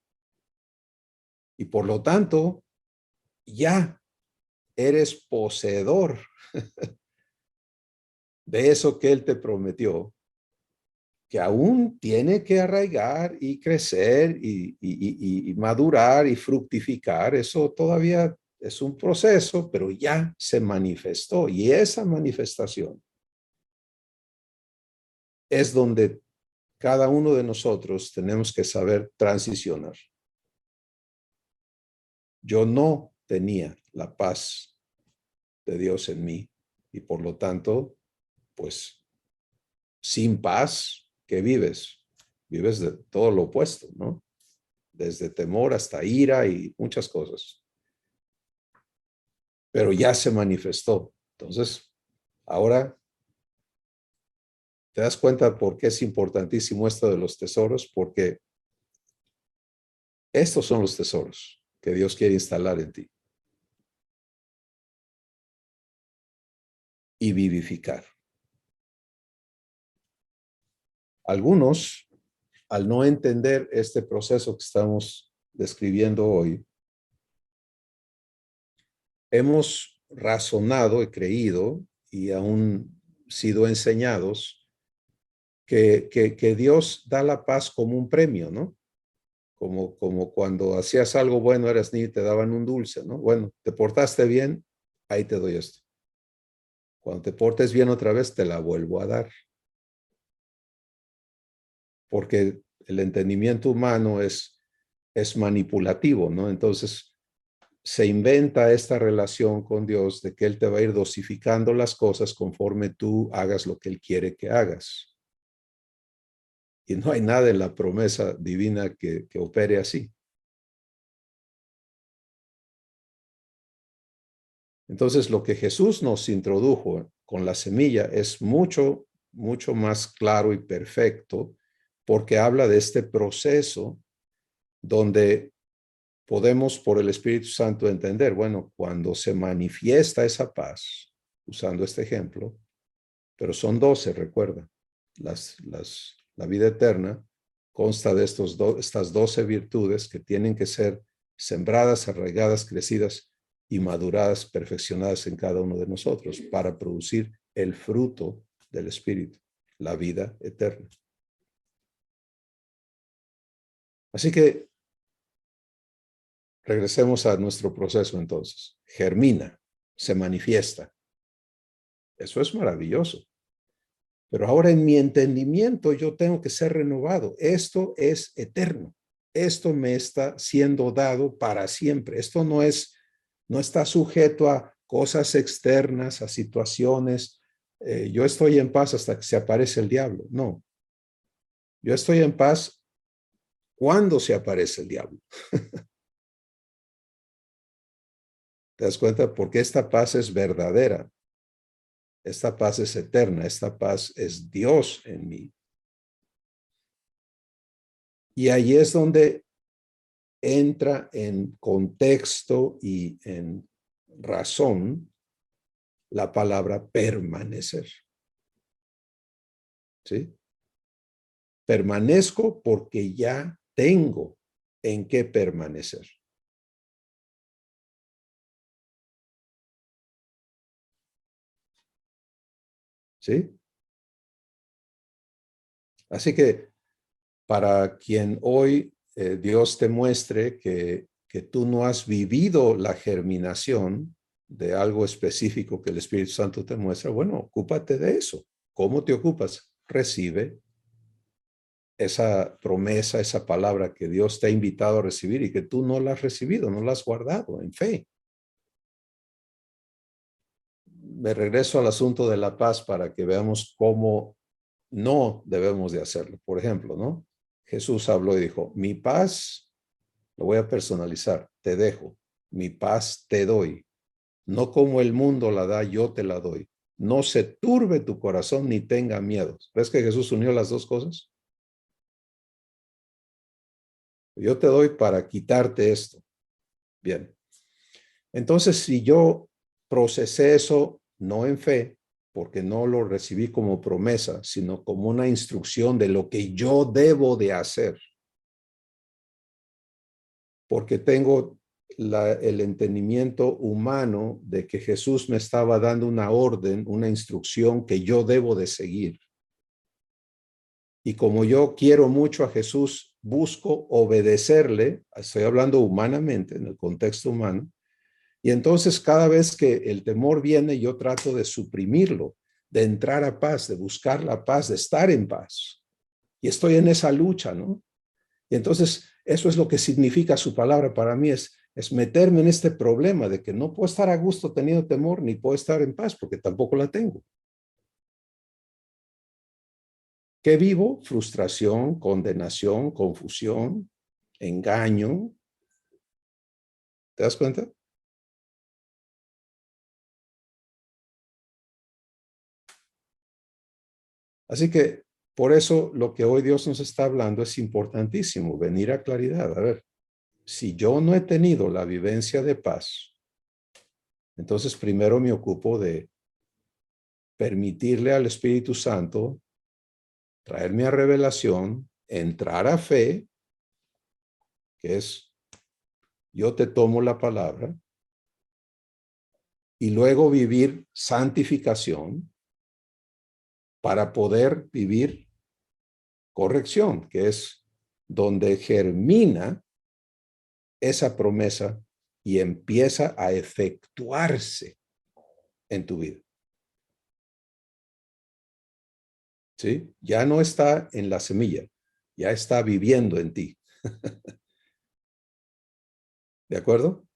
Y por lo tanto, ya eres poseedor de eso que Él te prometió, que aún tiene que arraigar y crecer y madurar y fructificar. Eso todavía es un proceso, pero ya se manifestó. Y esa manifestación es donde cada uno de nosotros tenemos que saber transicionar. Yo no tenía la paz de Dios en mí y por lo tanto, pues sin paz, ¿qué vives? Vives de todo lo opuesto, ¿no? Desde temor hasta ira y muchas cosas. Pero ya se manifestó. Entonces, ahora te das cuenta por qué es importantísimo esto de los tesoros, porque estos son los tesoros que Dios quiere instalar en ti y vivificar. Algunos, al no entender este proceso que estamos describiendo hoy, hemos razonado y creído y aún sido enseñados que Dios da la paz como un premio, ¿no? Como cuando hacías algo bueno, eras niño y te daban un dulce, ¿no? Bueno, te portaste bien, ahí te doy esto. Cuando te portes bien otra vez, te la vuelvo a dar. Porque el entendimiento humano es manipulativo, ¿no? Entonces, se inventa esta relación con Dios de que Él te va a ir dosificando las cosas conforme tú hagas lo que Él quiere que hagas. Y no hay nada en la promesa divina que opere así. Entonces, lo que Jesús nos introdujo con la semilla es mucho, mucho más claro y perfecto porque habla de este proceso donde podemos por el Espíritu Santo entender, bueno, cuando se manifiesta esa paz, usando este ejemplo, pero son 12, recuerda, la vida eterna consta de estas 12 virtudes que tienen que ser sembradas, arraigadas, crecidas y maduradas, perfeccionadas en cada uno de nosotros para producir el fruto del Espíritu, la vida eterna. Así que regresemos a nuestro proceso entonces. Germina, se manifiesta. Eso es maravilloso. Pero ahora en mi entendimiento yo tengo que ser renovado. Esto es eterno. Esto me está siendo dado para siempre. Esto no está sujeto a cosas externas, a situaciones. Yo estoy en paz hasta que se aparece el diablo. No, yo estoy en paz cuando se aparece el diablo. ¿Te das cuenta? Porque esta paz es verdadera. Esta paz es eterna. Esta paz es Dios en mí. Y ahí es donde entra en contexto y en razón la palabra permanecer. ¿Sí? Permanezco porque ya tengo en qué permanecer. ¿Sí? Así que para quien hoy Dios te muestre que tú no has vivido la germinación de algo específico que el Espíritu Santo te muestra, bueno, ocúpate de eso. ¿Cómo te ocupas? Recibe esa promesa, esa palabra que Dios te ha invitado a recibir y que tú no la has recibido, no la has guardado en fe. Me regreso al asunto de la paz para que veamos cómo no debemos de hacerlo. Por ejemplo, ¿no? Jesús habló y dijo, mi paz, lo voy a personalizar, te dejo, mi paz te doy. No como el mundo la da, yo te la doy. No se turbe tu corazón ni tenga miedo. ¿Ves que Jesús unió las dos cosas? Yo te doy para quitarte esto. Bien. Entonces, si yo procesé eso no en fe, porque no lo recibí como promesa, sino como una instrucción de lo que yo debo de hacer, porque tengo el entendimiento humano de que Jesús me estaba dando una orden, una instrucción que yo debo de seguir. Y como yo quiero mucho a Jesús, busco obedecerle, estoy hablando humanamente, en el contexto humano, y entonces cada vez que el temor viene, yo trato de suprimirlo, de entrar a paz, de buscar la paz, de estar en paz. Y estoy en esa lucha, ¿no? Y entonces eso es lo que significa su palabra para mí, es meterme en este problema de que no puedo estar a gusto teniendo temor, ni puedo estar en paz, porque tampoco la tengo. ¿Qué vivo? Frustración, condenación, confusión, engaño. ¿Te das cuenta? Así que por eso lo que hoy Dios nos está hablando es importantísimo, venir a claridad. A ver, si yo no he tenido la vivencia de paz, entonces primero me ocupo de permitirle al Espíritu Santo traerme a revelación, entrar a fe, que es yo te tomo la palabra, y luego vivir santificación para poder vivir corrección, que es donde germina esa promesa y empieza a efectuarse en tu vida. ¿Sí? Ya no está en la semilla, ya está viviendo en ti. ¿De acuerdo?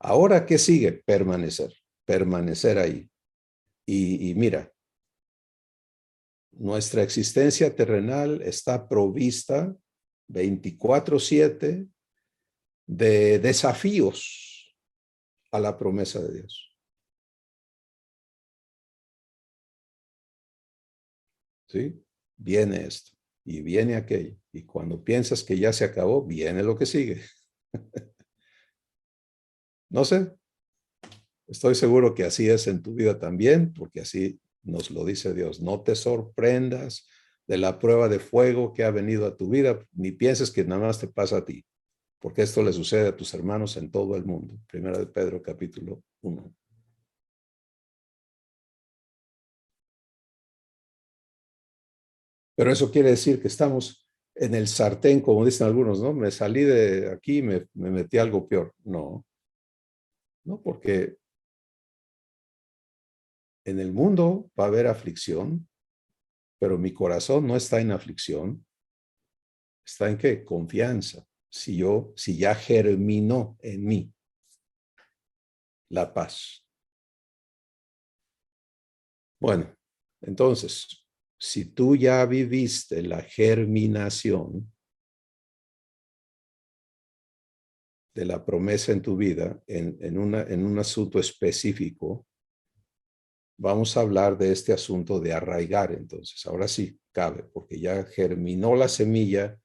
Ahora, ¿qué sigue? Permanecer, permanecer ahí. Y mira, nuestra existencia terrenal está provista 24/7 de desafíos a la promesa de Dios. ¿Sí? Viene esto y viene aquello. Y cuando piensas que ya se acabó, viene lo que sigue. No sé, estoy seguro que así es en tu vida también, porque así nos lo dice Dios. No te sorprendas de la prueba de fuego que ha venido a tu vida, ni pienses que nada más te pasa a ti, porque esto le sucede a tus hermanos en todo el mundo. Primera de Pedro, capítulo 1. Pero eso quiere decir que estamos en el sartén, como dicen algunos, ¿no? Me salí de aquí y me metí algo peor. No, no, porque En el mundo va a haber aflicción, pero mi corazón no está en aflicción. ¿Está en qué? Confianza. Si ya germinó en mí la paz. Bueno, entonces, si tú ya viviste la germinación de la promesa en tu vida, en un asunto específico, vamos a hablar de este asunto de arraigar. Entonces, ahora sí cabe, porque ya germinó la semilla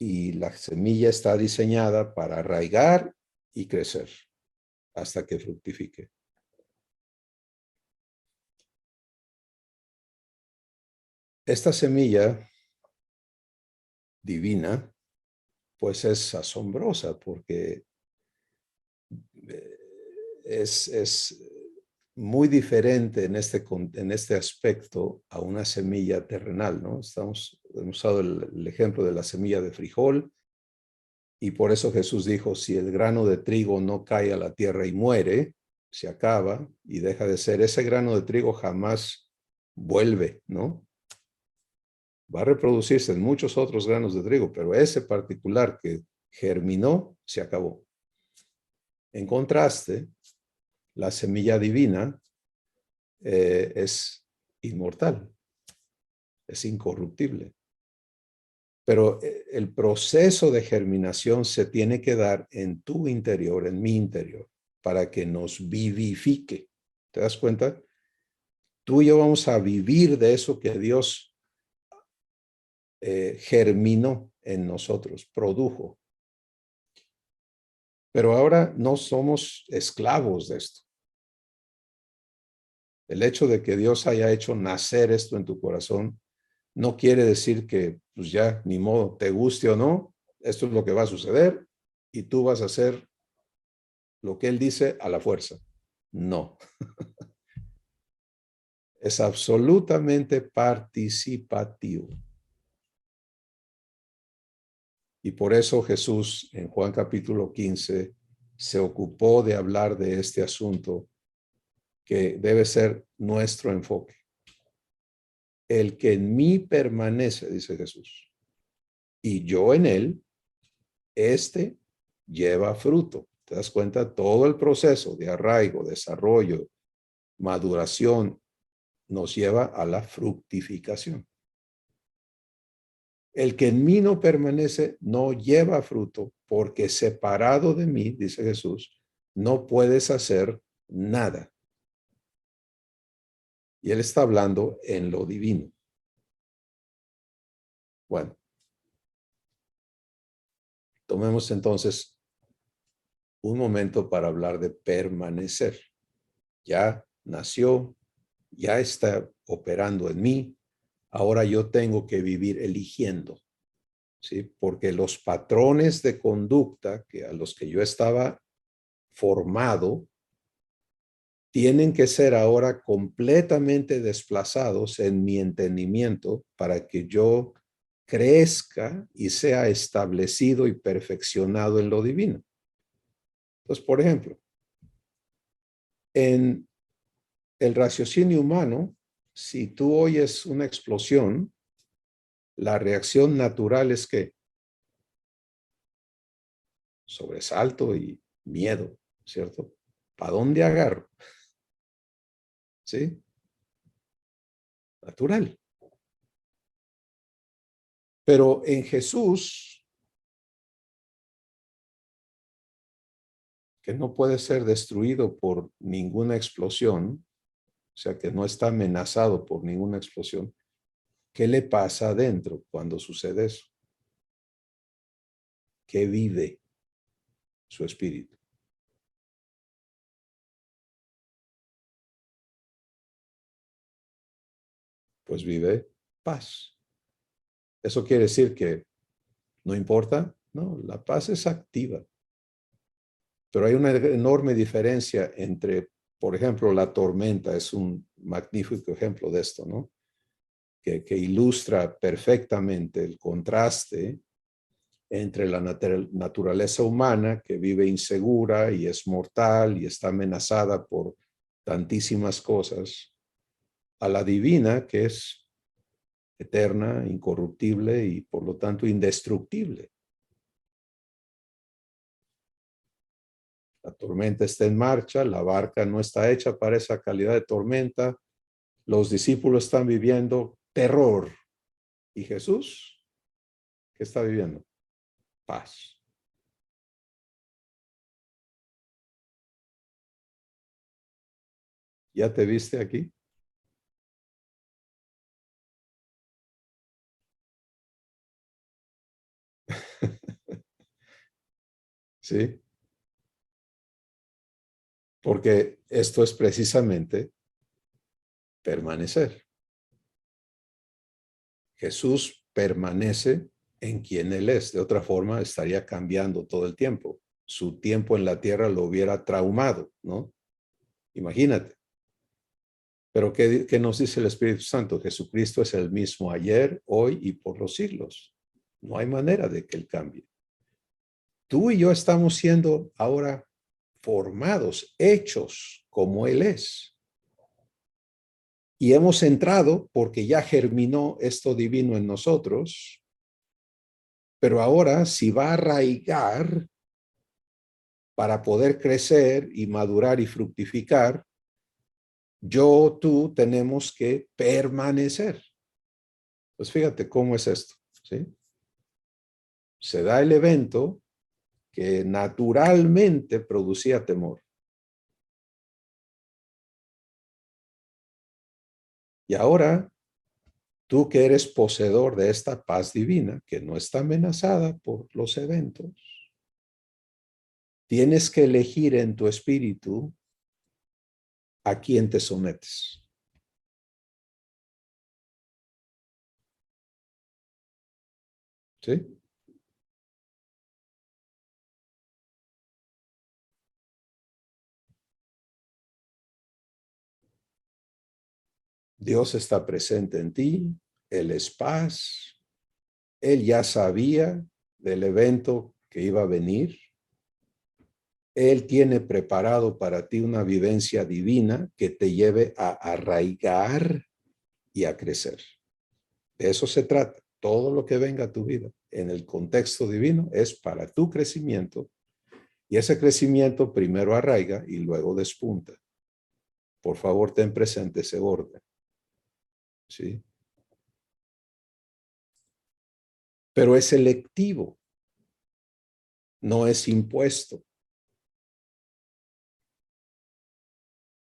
y la semilla está diseñada para arraigar y crecer hasta que fructifique. Esta semilla divina, pues es asombrosa porque es muy diferente en este aspecto a una semilla terrenal, ¿no? Hemos usado el ejemplo de la semilla de frijol y por eso Jesús dijo, si el grano de trigo no cae a la tierra y muere, se acaba y deja de ser, ese grano de trigo jamás vuelve, ¿no? Va a reproducirse en muchos otros granos de trigo, pero ese particular que germinó, se acabó. En contraste, la semilla divina es inmortal, es incorruptible. Pero el proceso de germinación se tiene que dar en tu interior, en mi interior, para que nos vivifique. ¿Te das cuenta? Tú y yo vamos a vivir de eso que Dios germinó en nosotros, produjo. Pero ahora no somos esclavos de esto. El hecho de que Dios haya hecho nacer esto en tu corazón no quiere decir que, pues ya, ni modo, te guste o no, esto es lo que va a suceder y tú vas a hacer lo que Él dice a la fuerza. No. Es absolutamente participativo. Y por eso Jesús en Juan capítulo 15 se ocupó de hablar de este asunto que debe ser nuestro enfoque. El que en mí permanece, dice Jesús, y yo en él, este lleva fruto. ¿Te das cuenta? Todo el proceso de arraigo, desarrollo, maduración, nos lleva a la fructificación. El que en mí no permanece no lleva fruto, porque separado de mí, dice Jesús, no puedes hacer nada. Y él está hablando en lo divino. Bueno, tomemos entonces un momento para hablar de permanecer. Ya nació, ya está operando en mí. Ahora yo tengo que vivir eligiendo, ¿sí? Porque los patrones de conducta a los que yo estaba formado tienen que ser ahora completamente desplazados en mi entendimiento para que yo crezca y sea establecido y perfeccionado en lo divino. Entonces, por ejemplo, en el raciocinio humano, si tú oyes una explosión, la reacción natural es que sobresalto y miedo, ¿cierto? ¿Para dónde agarro? ¿Sí? Natural. Pero en Jesús, que no puede ser destruido por ninguna explosión, o sea, que no está amenazado por ninguna explosión, ¿qué le pasa adentro cuando sucede eso? ¿Qué vive su espíritu? Pues vive paz. Eso quiere decir que no importa, no, la paz es activa. Pero hay una enorme diferencia entre, por ejemplo, la tormenta es un magnífico ejemplo de esto, ¿no? Que ilustra perfectamente el contraste entre la naturaleza humana que vive insegura y es mortal y está amenazada por tantísimas cosas, a la divina, que es eterna, incorruptible y por lo tanto indestructible. La tormenta está en marcha, la barca no está hecha para esa calidad de tormenta, los discípulos están viviendo terror. ¿Y Jesús qué está viviendo? Paz. ¿Ya te viste aquí? Sí, porque esto es precisamente permanecer. Jesús permanece en quien Él es. De otra forma, estaría cambiando todo el tiempo. Su tiempo en la tierra lo hubiera traumado, ¿no? Imagínate. Pero ¿qué nos dice el Espíritu Santo? Jesucristo es el mismo ayer, hoy y por los siglos. No hay manera de que Él cambie. Tú y yo estamos siendo ahora formados, hechos como Él es. Y hemos entrado porque ya germinó esto divino en nosotros, pero ahora si va a arraigar para poder crecer y madurar y fructificar, tú tenemos que permanecer. Pues fíjate cómo es esto, ¿sí? Se da el evento que naturalmente producía temor. Y ahora, tú que eres poseedor de esta paz divina, que no está amenazada por los eventos, tienes que elegir en tu espíritu a quién te sometes. ¿Sí? Dios está presente en ti, Él es paz, Él ya sabía del evento que iba a venir, Él tiene preparado para ti una vivencia divina que te lleve a arraigar y a crecer. De eso se trata. Todo lo que venga a tu vida en el contexto divino es para tu crecimiento y ese crecimiento primero arraiga y luego despunta. Por favor, ten presente ese orden. ¿Sí? Pero es selectivo, no es impuesto.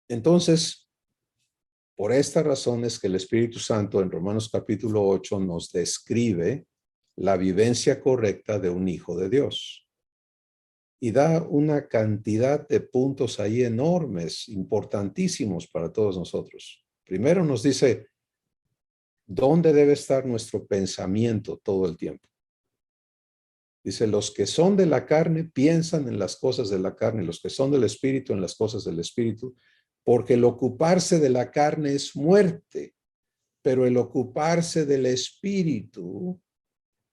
Entonces, por esta razón es que el Espíritu Santo en Romanos capítulo 8 nos describe la vivencia correcta de un hijo de Dios. Y da una cantidad de puntos ahí enormes, importantísimos para todos nosotros. Primero nos dice, ¿dónde debe estar nuestro pensamiento todo el tiempo? Dice, los que son de la carne piensan en las cosas de la carne, los que son del espíritu en las cosas del espíritu, porque el ocuparse de la carne es muerte, pero el ocuparse del espíritu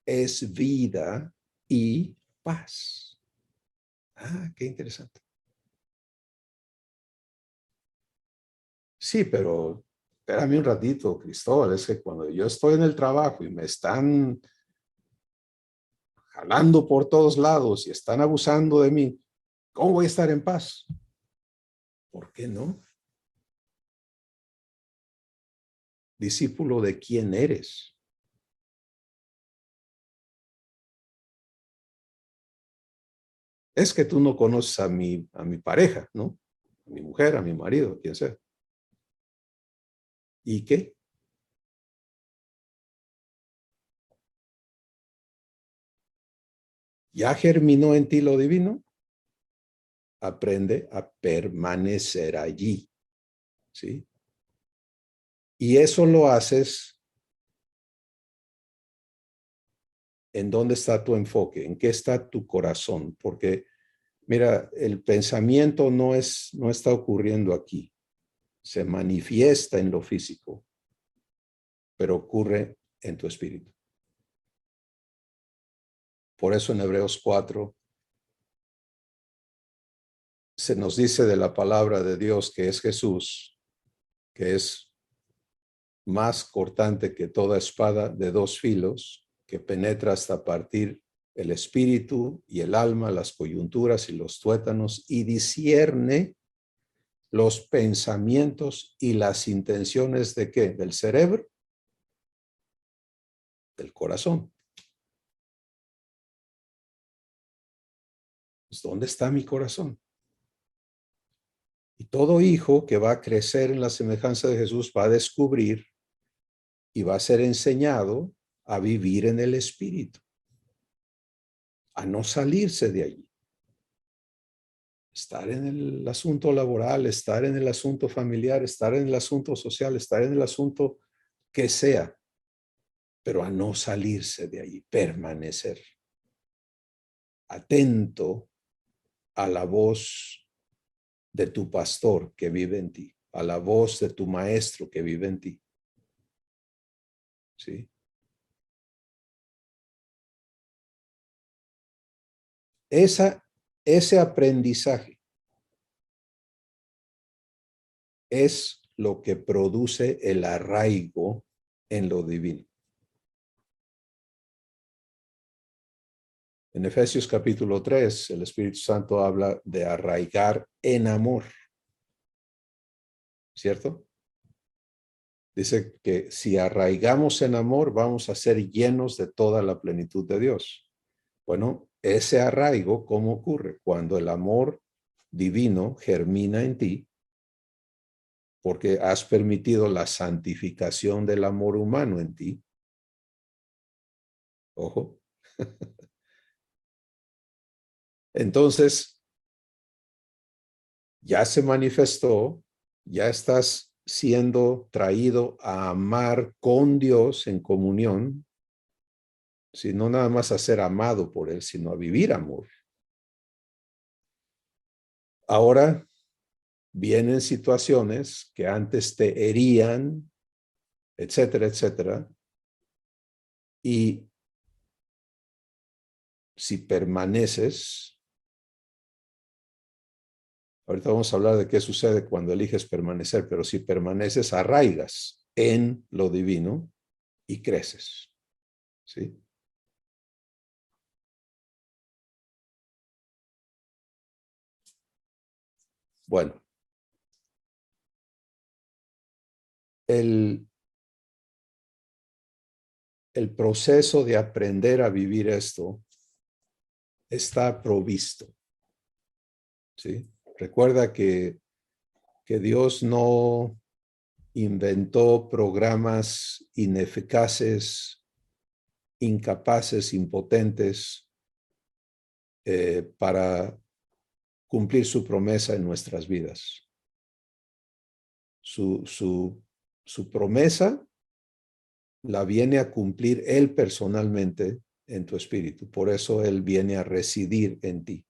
es vida y paz. Ah, qué interesante. Sí, pero espérame un ratito, Cristóbal, es que cuando yo estoy en el trabajo y me están jalando por todos lados y están abusando de mí, ¿cómo voy a estar en paz? ¿Por qué no? Discípulo de quién eres. Es que tú no conoces a mi pareja, ¿no? A mi mujer, a mi marido, quien sea. ¿Y qué? ¿Ya germinó en ti lo divino? Aprende a permanecer allí, ¿sí? Y eso lo haces en dónde está tu enfoque, en qué está tu corazón, porque mira, el pensamiento no está ocurriendo aquí, se manifiesta en lo físico, pero ocurre en tu espíritu. Por eso en Hebreos 4 se nos dice de la palabra de Dios que es Jesús, que es más cortante que toda espada de dos filos, que penetra hasta partir el espíritu y el alma, las coyunturas y los tuétanos, y discierne los pensamientos y las intenciones de ¿qué? Del cerebro, del corazón. Pues, ¿dónde está mi corazón? Y todo hijo que va a crecer en la semejanza de Jesús va a descubrir y va a ser enseñado a vivir en el espíritu, a no salirse de allí. Estar en el asunto laboral, estar en el asunto familiar, estar en el asunto social, estar en el asunto que sea, pero a no salirse de allí, permanecer atento a la voz de tu pastor que vive en ti, a la voz de tu maestro que vive en ti. ¿Sí? Ese aprendizaje es lo que produce el arraigo en lo divino. En Efesios capítulo 3, el Espíritu Santo habla de arraigar en amor, ¿cierto? Dice que si arraigamos en amor, vamos a ser llenos de toda la plenitud de Dios. Bueno, ese arraigo, ¿cómo ocurre? Cuando el amor divino germina en ti, porque has permitido la santificación del amor humano en ti. Ojo. Entonces, ya se manifestó, ya estás siendo traído a amar con Dios en comunión, si no nada más a ser amado por Él, sino a vivir amor. Ahora vienen situaciones que antes te herían, etcétera, etcétera, y si permaneces, ahorita vamos a hablar de qué sucede cuando eliges permanecer, pero si permaneces, arraigas en lo divino y creces, ¿sí? Bueno, el proceso de aprender a vivir esto está provisto, ¿sí? Recuerda que Dios no inventó programas ineficaces, incapaces, impotentes para cumplir su promesa en nuestras vidas. Su promesa la viene a cumplir Él personalmente en tu espíritu. Por eso Él viene a residir en ti.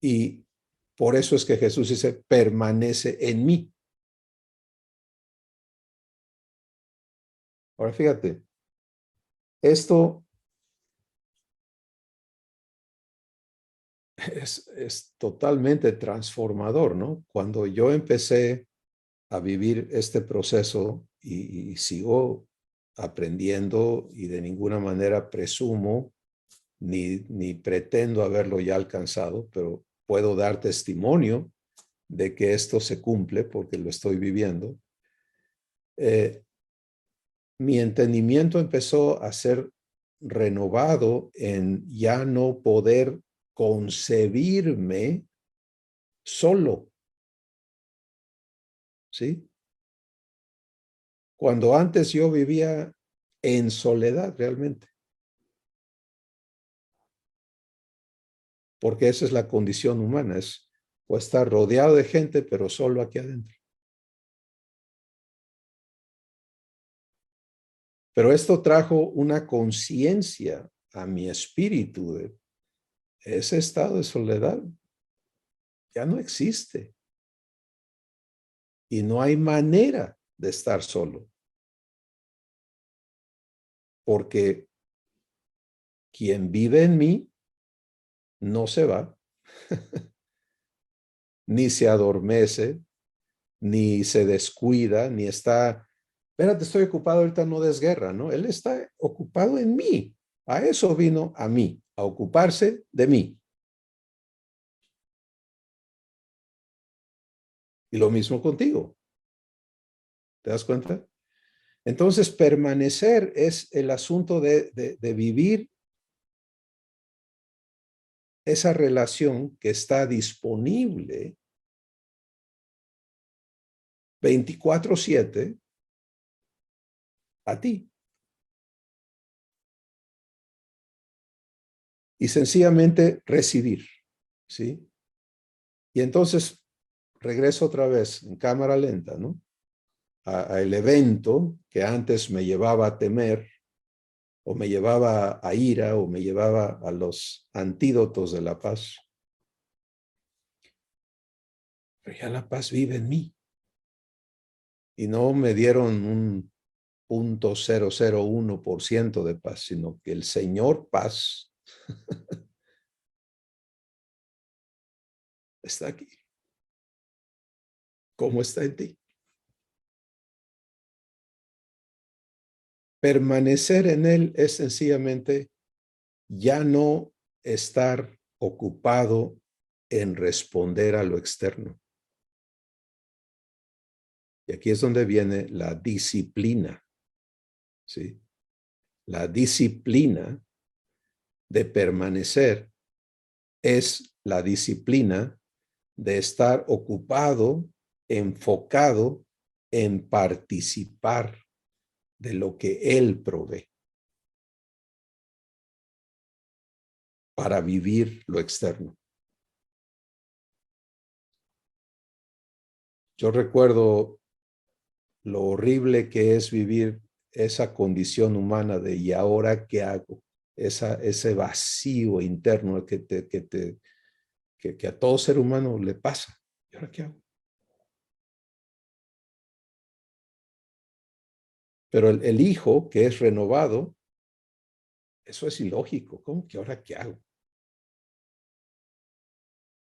Y por eso es que Jesús dice, permanece en mí. Ahora fíjate, esto es totalmente transformador, ¿no? Cuando yo empecé a vivir este proceso y sigo aprendiendo y de ninguna manera presumo ni pretendo haberlo ya alcanzado, pero puedo dar testimonio de que esto se cumple porque lo estoy viviendo. Mi entendimiento empezó a ser renovado en ya no poder concebirme solo, ¿sí? Cuando antes yo vivía en soledad realmente, porque esa es la condición humana, es pues, estar rodeado de gente, pero solo aquí adentro. Pero esto trajo una conciencia a mi espíritu de ese estado de soledad ya no existe y no hay manera de estar solo, porque quien vive en mí no se va, ni se adormece, ni se descuida, ni está, espérate, estoy ocupado, ahorita no des guerra, ¿no? Él está ocupado en mí. A eso vino a mí, a ocuparse de mí. Y lo mismo contigo. ¿Te das cuenta? Entonces, permanecer es el asunto de vivir esa relación que está disponible 24/7 a ti. Y sencillamente recibir, ¿sí? Y entonces regreso otra vez en cámara lenta, ¿no? Al evento que antes me llevaba a temer, o me llevaba a ira, o me llevaba a los antídotos de la paz. Pero ya la paz vive en mí. Y no me dieron un 0.001% de paz, sino que el Señor paz está aquí. ¿Cómo está en ti? Permanecer en Él es sencillamente ya no estar ocupado en responder a lo externo. Y aquí es donde viene la disciplina, ¿sí? La disciplina de permanecer es la disciplina de estar ocupado, enfocado en participar de lo que Él provee para vivir lo externo. Yo recuerdo lo horrible que es vivir esa condición humana de ¿y ahora qué hago? Ese vacío interno que a todo ser humano le pasa. ¿Y ahora qué hago? Pero el hijo que es renovado, eso es ilógico. ¿Cómo que ahora qué hago?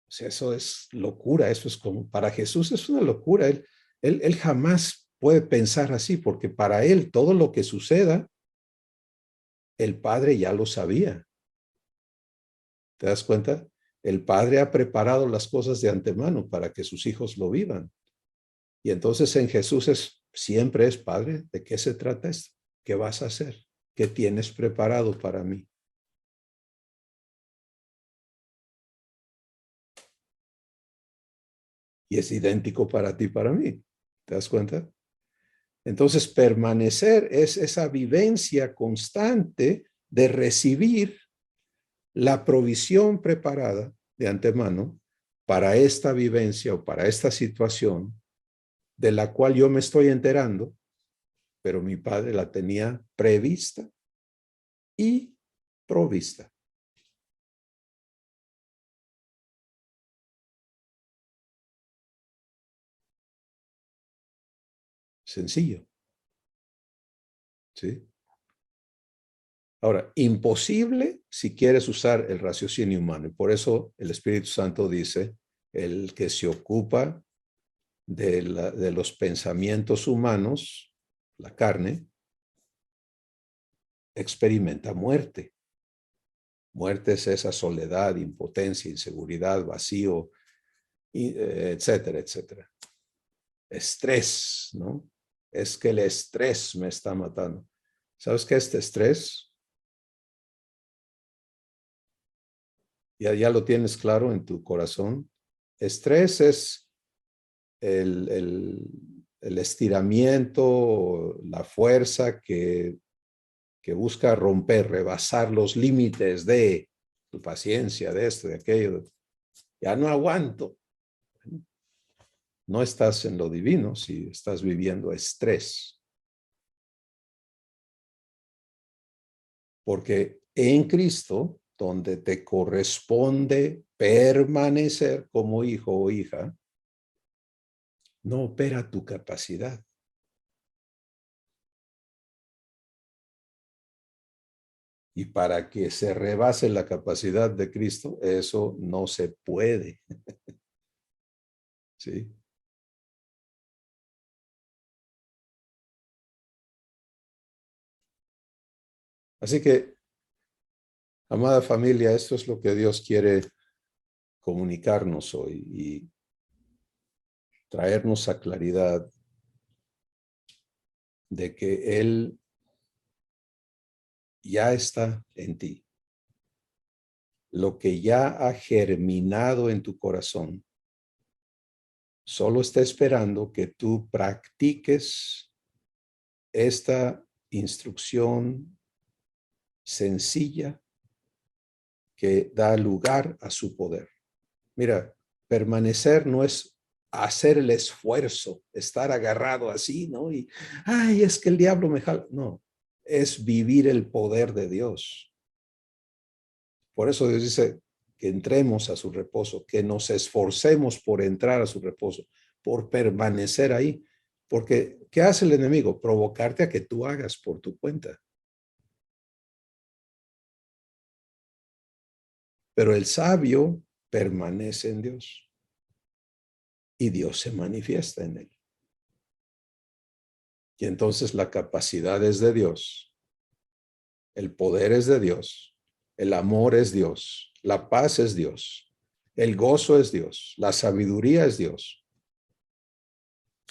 O sea, eso es locura, eso es como, para Jesús es una locura. Él jamás puede pensar así, porque para él todo lo que suceda, el Padre ya lo sabía. ¿Te das cuenta? El Padre ha preparado las cosas de antemano para que sus hijos lo vivan. Y entonces en Jesús siempre es, Padre, ¿de qué se trata esto? ¿Qué vas a hacer? ¿Qué tienes preparado para mí? Y es idéntico para ti, para mí. ¿Te das cuenta? Entonces, permanecer es esa vivencia constante de recibir la provisión preparada de antemano para esta vivencia o para esta situación de la cual yo me estoy enterando, pero mi padre la tenía prevista y provista. Sencillo, ¿sí? Ahora, imposible si quieres usar el raciocinio humano. Y por eso el Espíritu Santo dice, el que se ocupa de los pensamientos humanos, la carne, experimenta muerte. Muerte es esa soledad, impotencia, inseguridad, vacío, etcétera, etcétera. Estrés, ¿no? Es que el estrés me está matando. ¿Sabes qué? Este estrés, ya lo tienes claro en tu corazón. Estrés es el estiramiento, la fuerza que busca romper, rebasar los límites de tu paciencia, de esto, de aquello. Ya no aguanto. No estás en lo divino si estás viviendo estrés. Porque en Cristo, donde te corresponde permanecer como hijo o hija, no opera tu capacidad. Y para que se rebase la capacidad de Cristo, eso no se puede. ¿Sí? Así que, amada familia, esto es lo que Dios quiere comunicarnos hoy y traernos a claridad de que Él ya está en ti. Lo que ya ha germinado en tu corazón solo está esperando que tú practiques esta instrucción sencilla que da lugar a su poder. Mira, permanecer no es hacer el esfuerzo, estar agarrado así, ¿no? Y, ay, es que el diablo me jala. No, es vivir el poder de Dios. Por eso Dios dice que entremos a su reposo, que nos esforcemos por entrar a su reposo, por permanecer ahí. Porque, ¿qué hace el enemigo? Provocarte a que tú hagas por tu cuenta. Pero el sabio permanece en Dios y Dios se manifiesta en él. Y entonces la capacidad es de Dios, el poder es de Dios, el amor es Dios, la paz es Dios, el gozo es Dios, la sabiduría es Dios.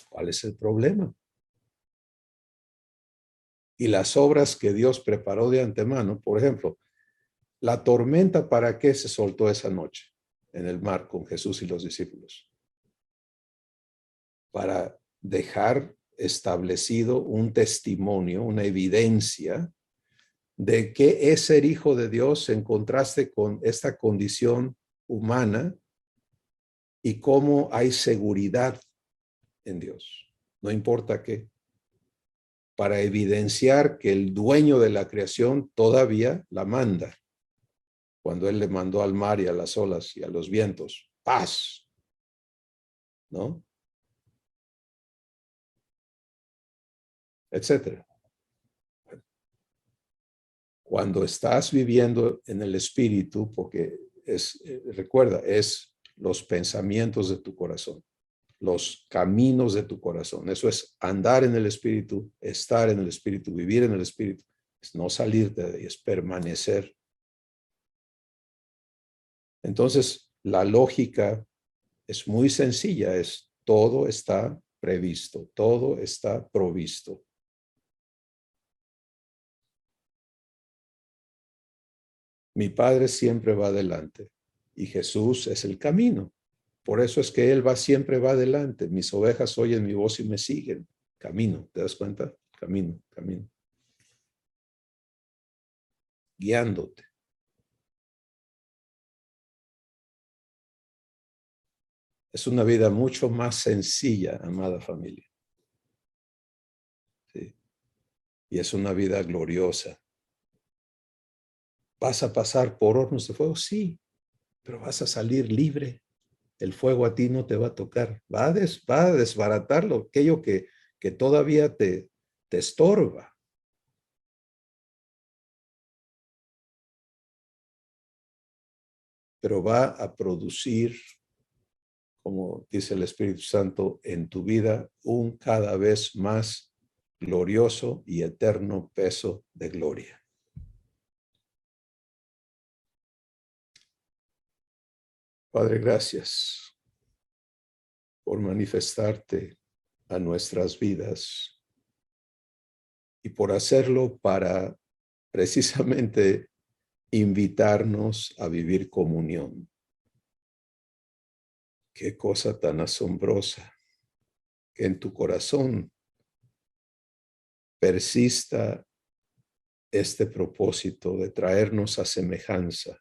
¿Cuál es el problema? Y las obras que Dios preparó de antemano, por ejemplo, la tormenta, ¿para qué se soltó esa noche en el mar con Jesús y los discípulos? Para dejar establecido un testimonio, una evidencia de qué es ser hijo de Dios en contraste con esta condición humana y cómo hay seguridad en Dios. No importa qué. Para evidenciar que el dueño de la creación todavía la manda. Cuando él le mandó al mar y a las olas y a los vientos, paz, ¿no? Etcétera. Cuando estás viviendo en el espíritu, porque recuerda, es los pensamientos de tu corazón, los caminos de tu corazón. Eso es andar en el espíritu, estar en el espíritu, vivir en el espíritu. Es no salirte de ahí, es permanecer. Entonces, la lógica es muy sencilla, es todo está previsto, todo está provisto. Mi Padre siempre va adelante y Jesús es el camino. Por eso es que Él siempre va adelante. Mis ovejas oyen mi voz y me siguen. Camino, ¿te das cuenta? Camino, camino. Guiándote. Es una vida mucho más sencilla, amada familia. ¿Sí? Y es una vida gloriosa. ¿Vas a pasar por hornos de fuego? Sí, pero vas a salir libre. El fuego a ti no te va a tocar. Va a desbaratar aquello que todavía te estorba. Pero va a producir, como dice el Espíritu Santo, en tu vida un cada vez más glorioso y eterno peso de gloria. Padre, gracias por manifestarte a nuestras vidas y por hacerlo para precisamente invitarnos a vivir comunión. Qué cosa tan asombrosa que en tu corazón persista este propósito de traernos a semejanza.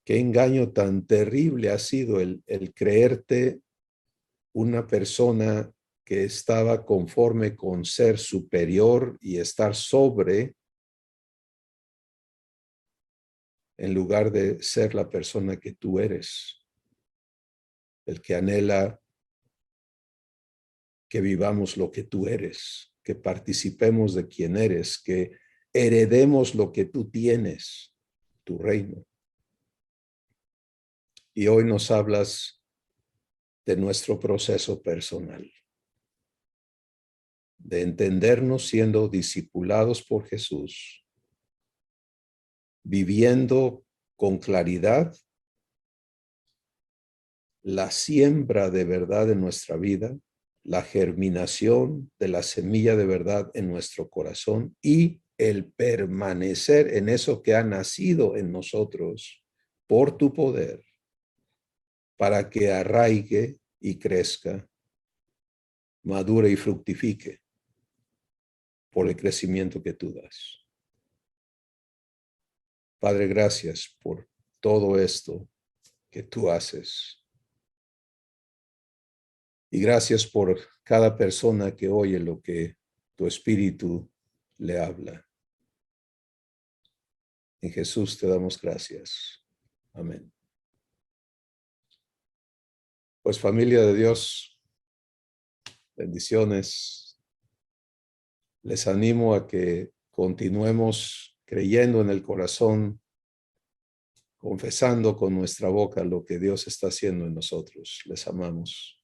Qué engaño tan terrible ha sido el creerte una persona que estaba conforme con ser superior y estar sobre, en lugar de ser la persona que tú eres, el que anhela que vivamos lo que tú eres, que participemos de quien eres, que heredemos lo que tú tienes, tu reino. Y hoy nos hablas de nuestro proceso personal, de entendernos siendo discipulados por Jesús, viviendo con claridad la siembra de verdad en nuestra vida, la germinación de la semilla de verdad en nuestro corazón y el permanecer en eso que ha nacido en nosotros por tu poder, para que arraigue y crezca, madure y fructifique por el crecimiento que tú das. Padre, gracias por todo esto que tú haces. Y gracias por cada persona que oye lo que tu Espíritu le habla. En Jesús te damos gracias. Amén. Pues familia de Dios, bendiciones. Les animo a que continuemos creyendo en el corazón, confesando con nuestra boca lo que Dios está haciendo en nosotros. Les amamos.